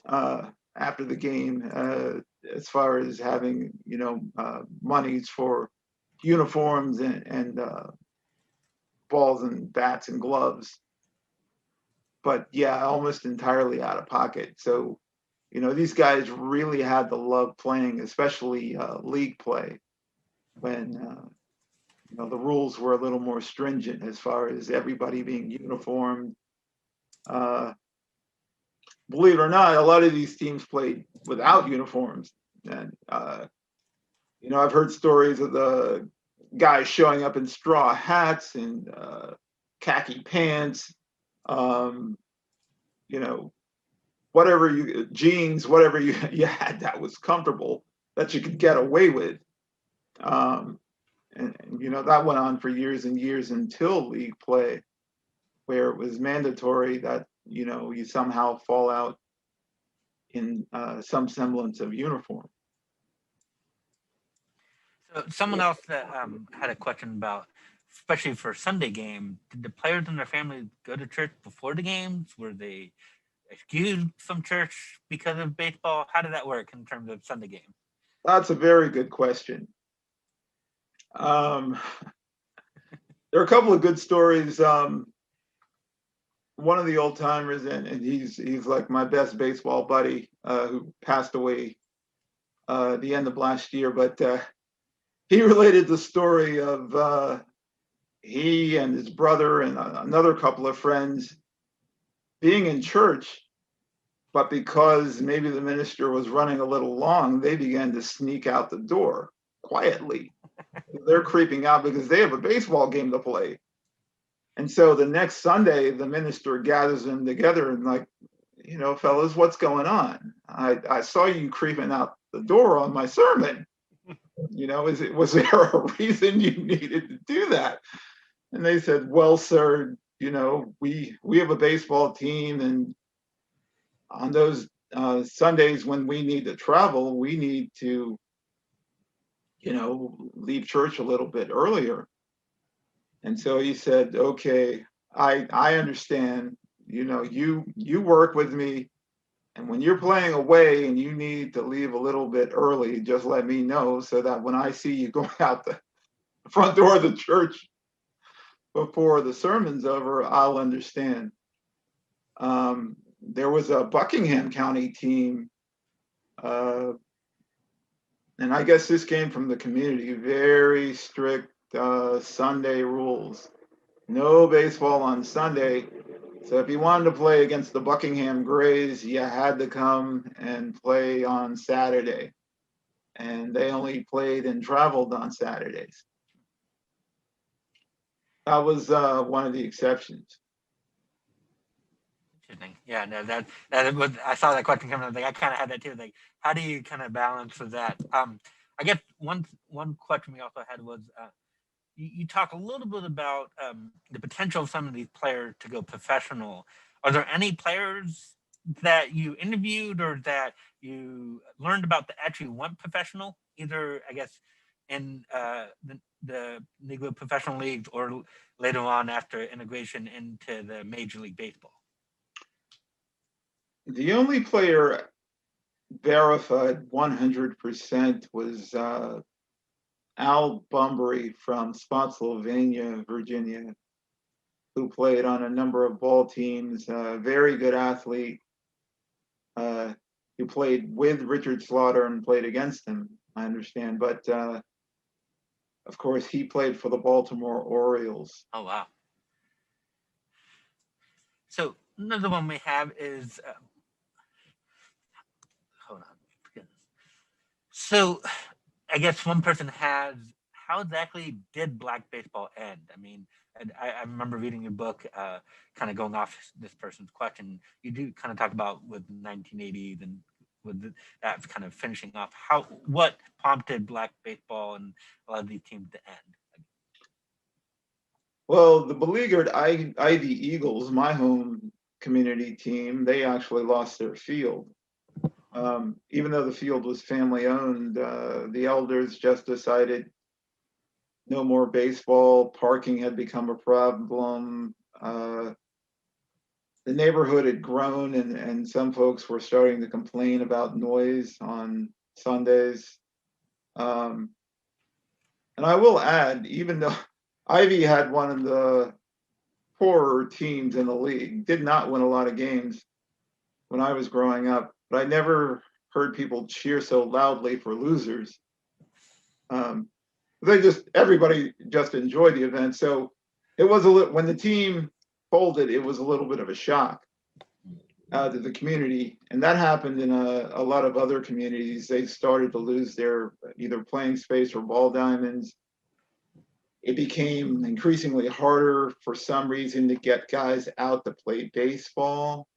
after the game, as far as having monies for uniforms and balls and bats and gloves. But yeah, almost entirely out of pocket. So these guys really had to love playing, especially league play, when the rules were a little more stringent as far as everybody being uniformed. Believe it or not, a lot of these teams played without uniforms. And I've heard stories of the guys showing up in straw hats and khaki pants, whatever jeans, whatever you had that was comfortable. that you could get away with. And that went on for years and years until league play, where it was mandatory that, you somehow fall out in some semblance of uniform. So someone else that had a question about, especially for Sunday game, did the players and their families go to church before the games? Were they excused from church because of baseball? How did that work in terms of Sunday game? That's a very good question. There are a couple of good stories. One of the old timers, and he's like my best baseball buddy, who passed away the end of last year, but he related the story of he and his brother and another couple of friends being in church, but because maybe the minister was running a little long, they began to sneak out the door quietly. They're creeping out because they have a baseball game to play. And so the next Sunday, the minister gathers them together and like, fellas, what's going on? I saw you creeping out the door on my sermon. Was there a reason you needed to do that? And they said, well, sir, we have a baseball team, and on those Sundays when we need to travel, we need to, leave church a little bit earlier. And so he said, okay, I understand, you work with me, and when you're playing away and you need to leave a little bit early, just let me know so that when I see you going out the front door of the church before the sermon's over, I'll understand. There was a Buckingham County team, and I guess this came from the community, very strict Sunday rules. No baseball on Sunday. So if you wanted to play against the Buckingham Grays, you had to come and play on Saturday. And they only played and traveled on Saturdays. That was one of the exceptions. Interesting. Yeah, no, that was, I saw that question coming. I was like, I kind of had that too. Like, how do you kind of balance with that? I guess one question we also had was, you talk a little bit about the potential of some of these players to go professional. Are there any players that you interviewed or that you learned about that actually went professional, either, I guess, in the Negro professional leagues or later on after integration into the Major League Baseball? The only player verified 100% was Al Bunbury from Spotsylvania, Virginia, who played on a number of ball teams, very good athlete, who played with Richard Slaughter and played against him, I understand. But of course, he played for the Baltimore Orioles. Oh, wow. So another one we have is, hold on. So I guess one person has, how exactly did black baseball end? I mean, I remember reading your book, kind of going off this person's question. You do kind of talk about with 1980s and with that kind of finishing off. What prompted black baseball and a lot of these teams to end? Well, the beleaguered Ivy Eagles, my home community team, they actually lost their field. Even though the field was family owned, the elders just decided no more baseball. Parking had become a problem. The neighborhood had grown, and some folks were starting to complain about noise on Sundays. And I will add, even though Ivy had one of the poorer teams in the league, did not win a lot of games when I was growing up, but I never heard people cheer so loudly for losers. Everybody just enjoyed the event. So it was when the team folded, it was a little bit of a shock to the community. And that happened in a lot of other communities. They started to lose their either playing space or ball diamonds. It became increasingly harder for some reason to get guys out to play baseball.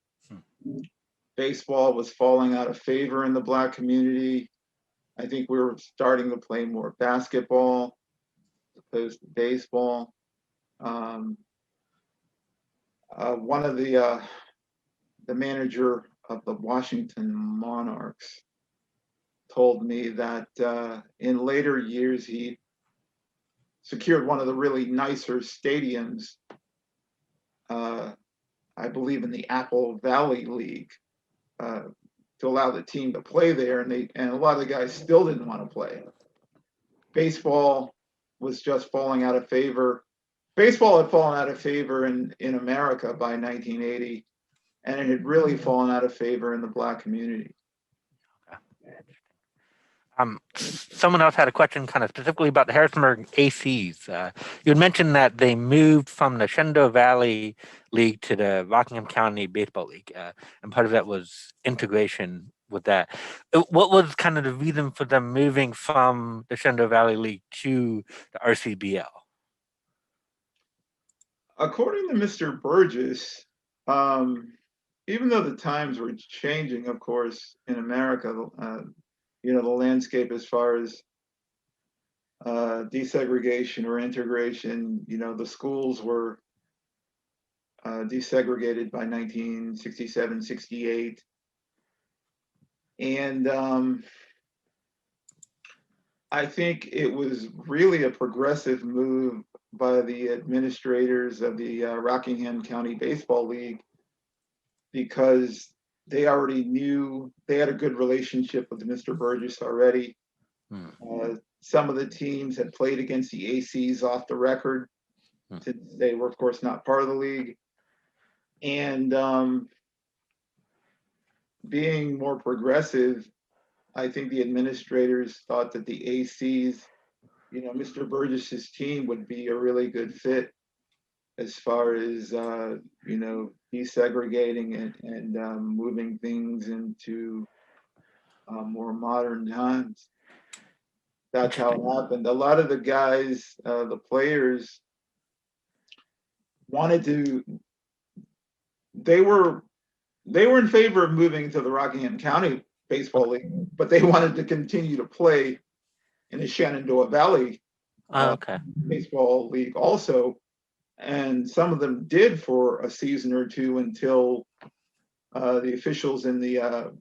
Baseball was falling out of favor in the black community. I think we were starting to play more basketball as opposed to baseball. One of the manager of the Washington Monarchs told me that in later years he secured one of the really nicer stadiums, I believe in the Apple Valley League, to allow the team to play there, and a lot of the guys still didn't want to play. Baseball was just falling out of favor. Baseball had fallen out of favor in America by 1980, and it had really fallen out of favor in the Black community. Someone else had a question kind of specifically about the Harrisonburg ACs. You had mentioned that they moved from the Shenandoah Valley League to the Rockingham County Baseball League, and part of that was integration with that. What was kind of the reason for them moving from the Shenandoah Valley League to the RCBL? According to Mr. Burgess, even though the times were changing, of course, in America, the landscape as far as desegregation or integration, the schools were desegregated by 1967, 68. And I think it was really a progressive move by the administrators of the Rockingham County Baseball League, because they already knew, they had a good relationship with Mr. Burgess already. Some of the teams had played against the ACs off the record. They were, of course, not part of the league. And being more progressive, I think the administrators thought that the ACs, Mr. Burgess's team would be a really good fit as far as, desegregating and moving things into more modern times. That's how it happened. A lot of the guys, the players, they were in favor of moving to the Rockingham County Baseball League, but they wanted to continue to play in the Shenandoah Valley Baseball League also. And some of them did for a season or two until the officials in the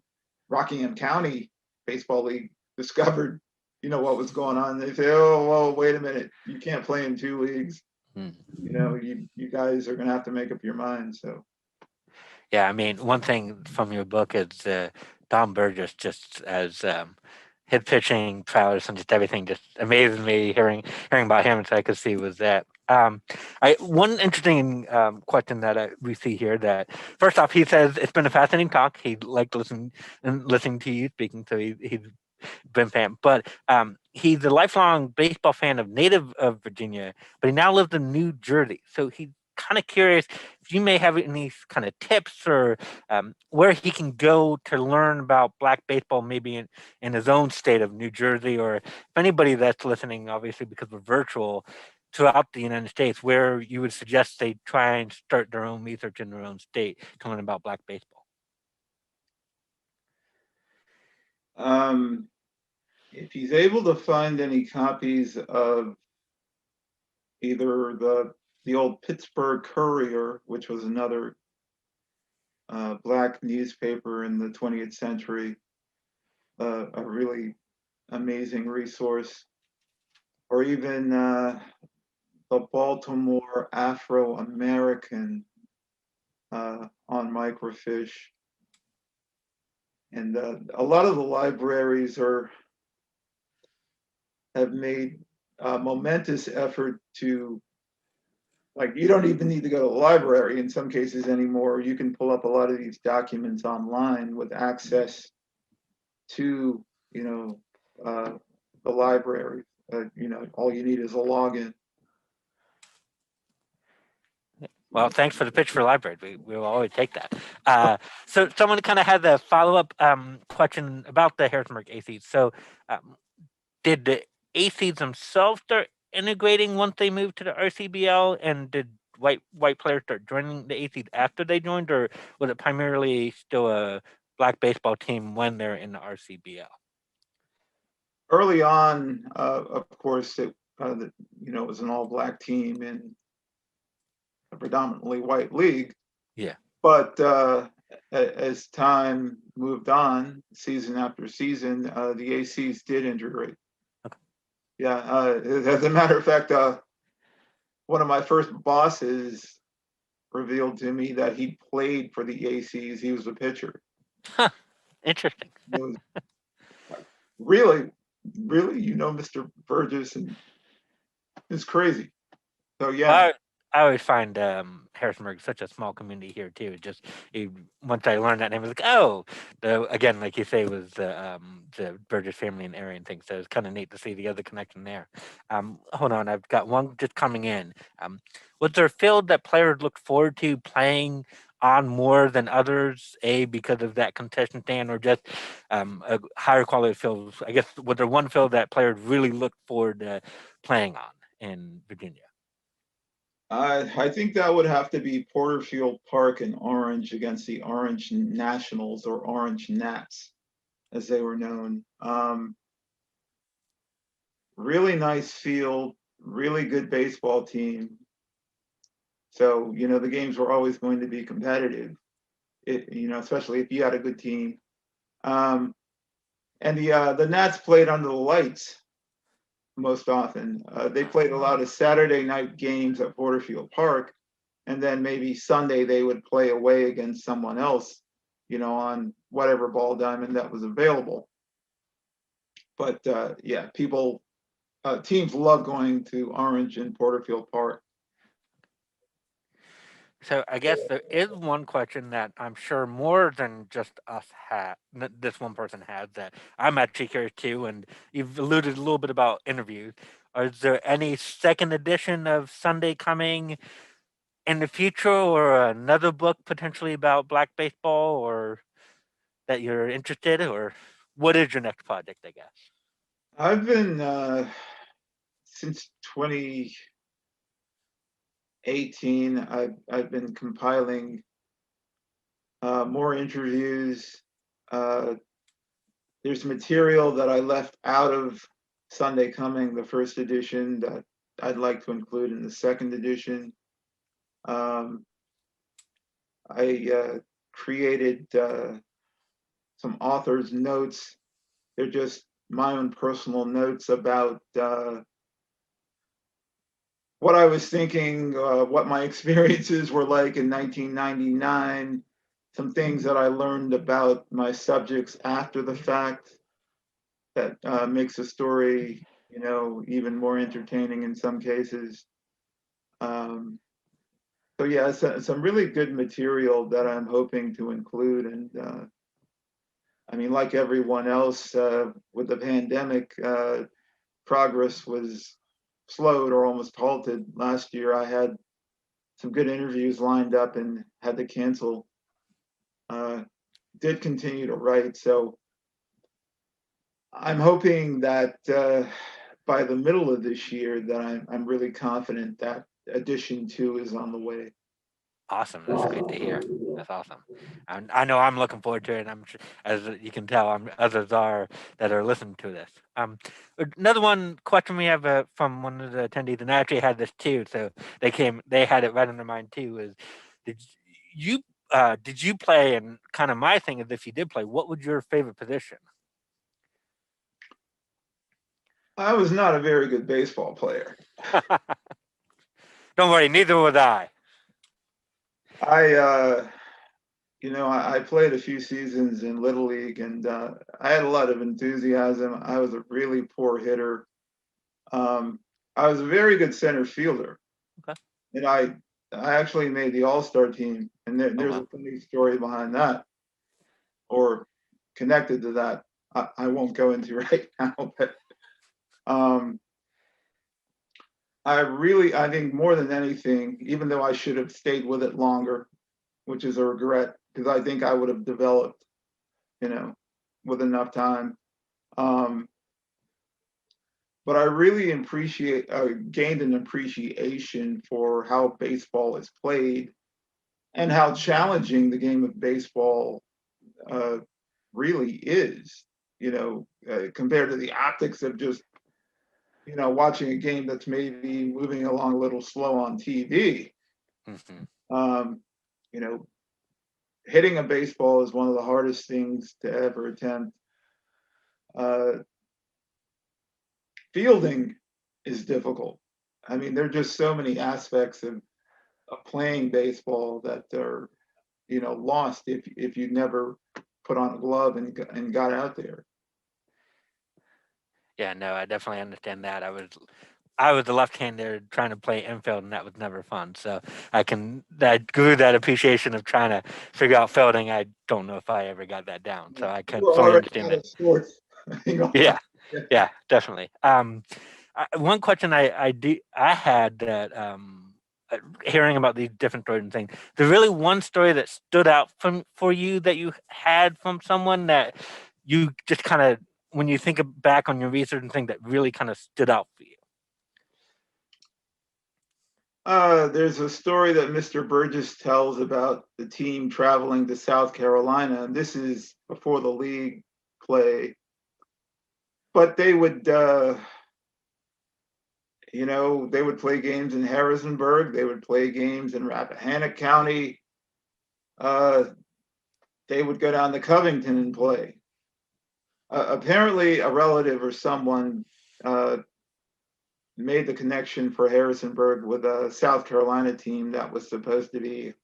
Rockingham County Baseball League discovered, what was going on. They say, "Oh, well, wait a minute, you can't play in two leagues. You guys are going to have to make up your mind." So, yeah, I mean, one thing from your book is Don Burgess, just as his pitching prowess and just everything just amazes me hearing about him. So I could see was that. One interesting question that we see here, that first off, he says it's been a fascinating talk. He liked listening to you speaking, so he's been fan. But he's a lifelong baseball fan of native of Virginia, but he now lives in New Jersey. So he's kind of curious if you may have any kind of tips or where he can go to learn about Black baseball, maybe in his own state of New Jersey, or if anybody that's listening, obviously because we're virtual, throughout the United States, where you would suggest they try and start their own research in their own state to learn about Black baseball. If he's able to find any copies of either the old Pittsburgh Courier, which was another Black newspaper in the 20th century, a really amazing resource, or even the Baltimore Afro-American on microfiche. And a lot of the libraries have made a momentous effort to, like, you don't even need to go to the library in some cases anymore. You can pull up a lot of these documents online with access to, the library. All you need is a login. Well, thanks for the pitch for library. We will always take that. So someone kind of had a follow-up question about the Harrisonburg ACs. So did the ACs themselves start integrating once they moved to the RCBL, and did white players start joining the ACs after they joined, or was it primarily still a Black baseball team when they're in the RCBL? early on, of course, it was an all-black team in a predominantly white league. Yeah. But as time moved on, season after season, the ACs did integrate. Okay. Yeah. As a matter of fact, one of my first bosses revealed to me that he played for the ACs. He was a pitcher. Huh. Interesting. It was like, really, Mr. Burgess, and it's crazy. So yeah. I always find Harrisonburg such a small community here too. Just once I learned that name, I was like, oh, again, like you say, was the Burgess family and area and things. So it's kind of neat to see the other connection there. Hold on, I've got one just coming in. Was there a field that players looked forward to playing on more than others? Because of that concession stand, or just a higher quality field? I guess, was there one field that players really looked forward to playing on in Virginia? I think that would have to be Porterfield Park in Orange against the Orange Nationals, or Orange Nats, as they were known. Really nice field, really good baseball team. So, the games were always going to be competitive, especially if you had a good team. And the Nats played under the lights most often. They played a lot of Saturday night games at Porterfield Park, and then maybe Sunday they would play away against someone else, on whatever ball diamond that was available. But yeah, teams love going to Orange and Porterfield Park. So I guess there is one question that I'm sure more than just us this one person has, that I'm actually curious too, and you've alluded a little bit about interviews. Is there any second edition of Sunday coming in the future, or another book potentially about Black baseball, or that you're interested in, or what is your next project, I guess? I've been since 2018. I've been compiling more interviews. There's material that I left out of Sunday Coming, the first edition, that I'd like to include in the second edition. I created some author's notes. They're just my own personal notes about what I was thinking, what my experiences were like in 1999, some things that I learned about my subjects after the fact that makes the story, even more entertaining in some cases. So yeah, some really good material that I'm hoping to include. And I mean, like everyone else with the pandemic, progress was slowed or almost halted. Last year, I had some good interviews lined up and had to cancel. Did continue to write, so I'm hoping that by the middle of this year, that I'm really confident that edition 2 is on the way. Awesome. That's great to hear. That's awesome. And I know I'm looking forward to it. And I'm sure, as you can tell, others are that are listening to this. Another one question we have from one of the attendees, and I actually had this too. So they had it right in their mind too. Is did you play? And kind of my thing is, if you did play, what was your favorite position? I was not a very good baseball player. Don't worry, neither was I. I played a few seasons in Little League, and I had a lot of enthusiasm. I was a really poor hitter. I was a very good center fielder. Okay. And I actually made the All-Star team, and there's a funny story behind that, or connected to that. I won't go into right now, but I think more than anything, even though I should have stayed with it longer, which is a regret, because I think I would have developed, with enough time. But I really gained an appreciation for how baseball is played and how challenging the game of baseball really is. compared to the optics of just, watching a game that's maybe moving along a little slow on TV. Mm-hmm. Hitting a baseball is one of the hardest things to ever attempt. Fielding is difficult. I mean, there are just so many aspects of playing baseball that are, lost if you never put on a glove and got out there. Yeah, no, I definitely understand that. I was a left-hander trying to play infield, and that was never fun. So I grew that appreciation of trying to figure out fielding. I don't know if I ever got that down, so I can We're fully already understand out that. of sports. Yeah, yeah, definitely. One question I had that hearing about these different stories and things. There's really one story that stood out for you that you had from someone that you just kind of, when you think back on your research and things, that really kind of stood out for you. There's a story that Mr. Burgess tells about the team traveling to South Carolina, and this is before the league play. But they would, they would play games in Harrisonburg. They would play games in Rappahannock County. They would go down to Covington and play. Apparently, a relative or someone made the connection for Harrisonburg with a South Carolina team that was supposed to be,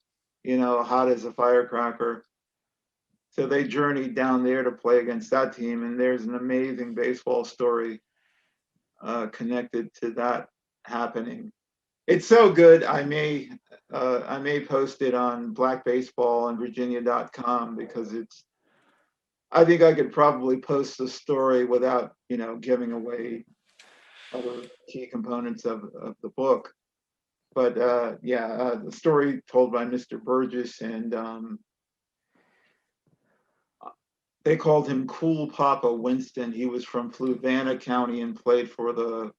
hot as a firecracker. So they journeyed down there to play against that team, and there's an amazing baseball story connected to that happening. It's so good. I may post it on blackbaseballinvirginia.com because I think I could probably post the story without, giving away other key components of the book. But the story told by Mr. Burgess, and they called him Cool Papa Winston. He was from Fluvanna County and played for the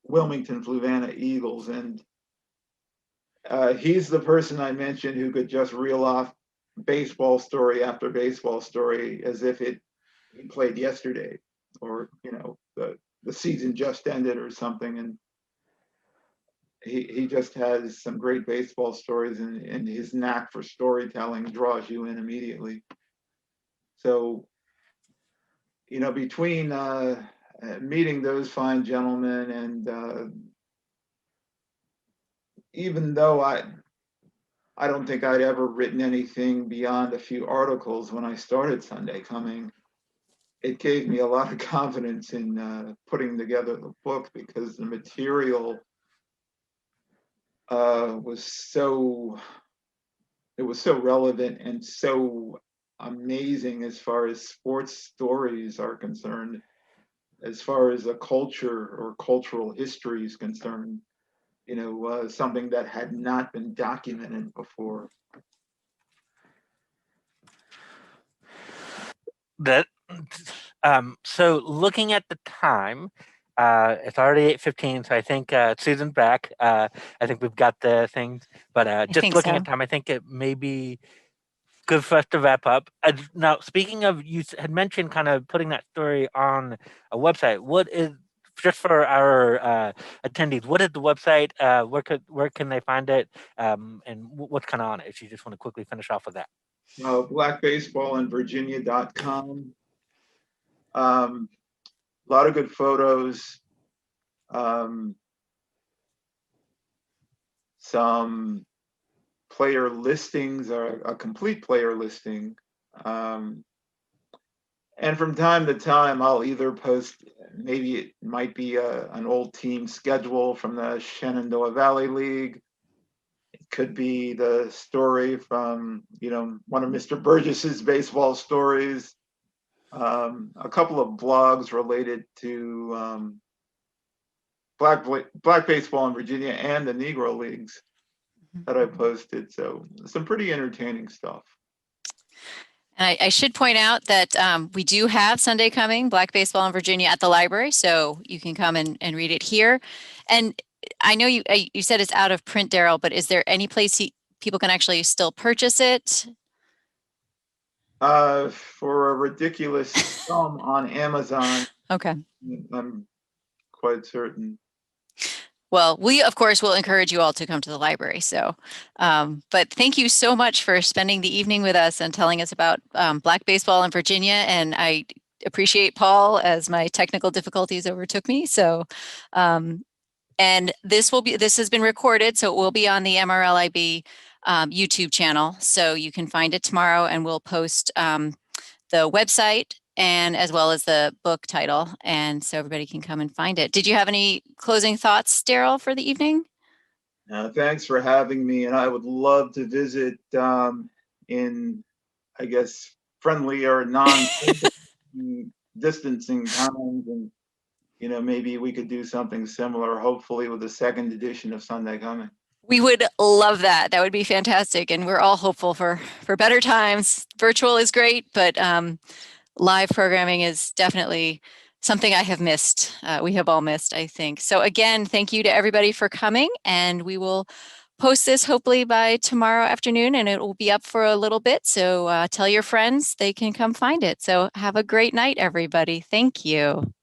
Wilmington Fluvanna Eagles. And he's the person I mentioned who could just reel off baseball story after baseball story as if he played yesterday, or the season just ended or something. And he just has some great baseball stories, and his knack for storytelling draws you in immediately. So, between meeting those fine gentlemen, and even though I don't think I'd ever written anything beyond a few articles when I started Sunday Coming, it gave me a lot of confidence in putting together the book, because the material was so relevant and so amazing as far as sports stories are concerned, as far as a culture or cultural history is concerned, something that had not been documented before. So looking at the time, it's already 8:15, so I think Susan's back. I think we've got the things, but just looking at time, I think it may be good for us to wrap up. Now, speaking of, you had mentioned kind of putting that story on a website. What is, just for our attendees, what is the website? Where can they find it? And what's kind of on it? If you just want to quickly finish off with that. Blackbaseballinvirginia.com. A lot of good photos. Some player listings, or a complete player listing. And from time to time, I'll either post, maybe it might be an old team schedule from the Shenandoah Valley League. It could be the story from, one of Mr. Burgess's baseball stories. A couple of blogs related to black baseball in Virginia and the Negro Leagues that I posted. So some pretty entertaining stuff. And I should point out that we do have Sunday Coming, Black Baseball in Virginia, at the library, so you can come and read it here. And I know you said it's out of print, Daryl, but is there any place people can actually still purchase it? For a ridiculous sum on Amazon. Okay. I'm quite certain. Well, we, of course, will encourage you all to come to the library. So, but thank you so much for spending the evening with us and telling us about Black baseball in Virginia. And I appreciate Paul as my technical difficulties overtook me. So, and this has been recorded, so it will be on the MRLIB YouTube channel. So you can find it tomorrow, and we'll post the website and as well as the book title. And so everybody can come and find it. Did you have any closing thoughts, Daryl, for the evening? Thanks for having me. And I would love to visit in, I guess, friendly or non-distancing times. And, you know, maybe we could do something similar, hopefully with the second edition of Sunday Coming. We would love that. That would be fantastic. And we're all hopeful for better times. Virtual is great, but live programming is definitely something I have missed. We have all missed, I think. So again, thank you to everybody for coming, and we will post this hopefully by tomorrow afternoon, and it will be up for a little bit. So tell your friends they can come find it. So have a great night, everybody. Thank you.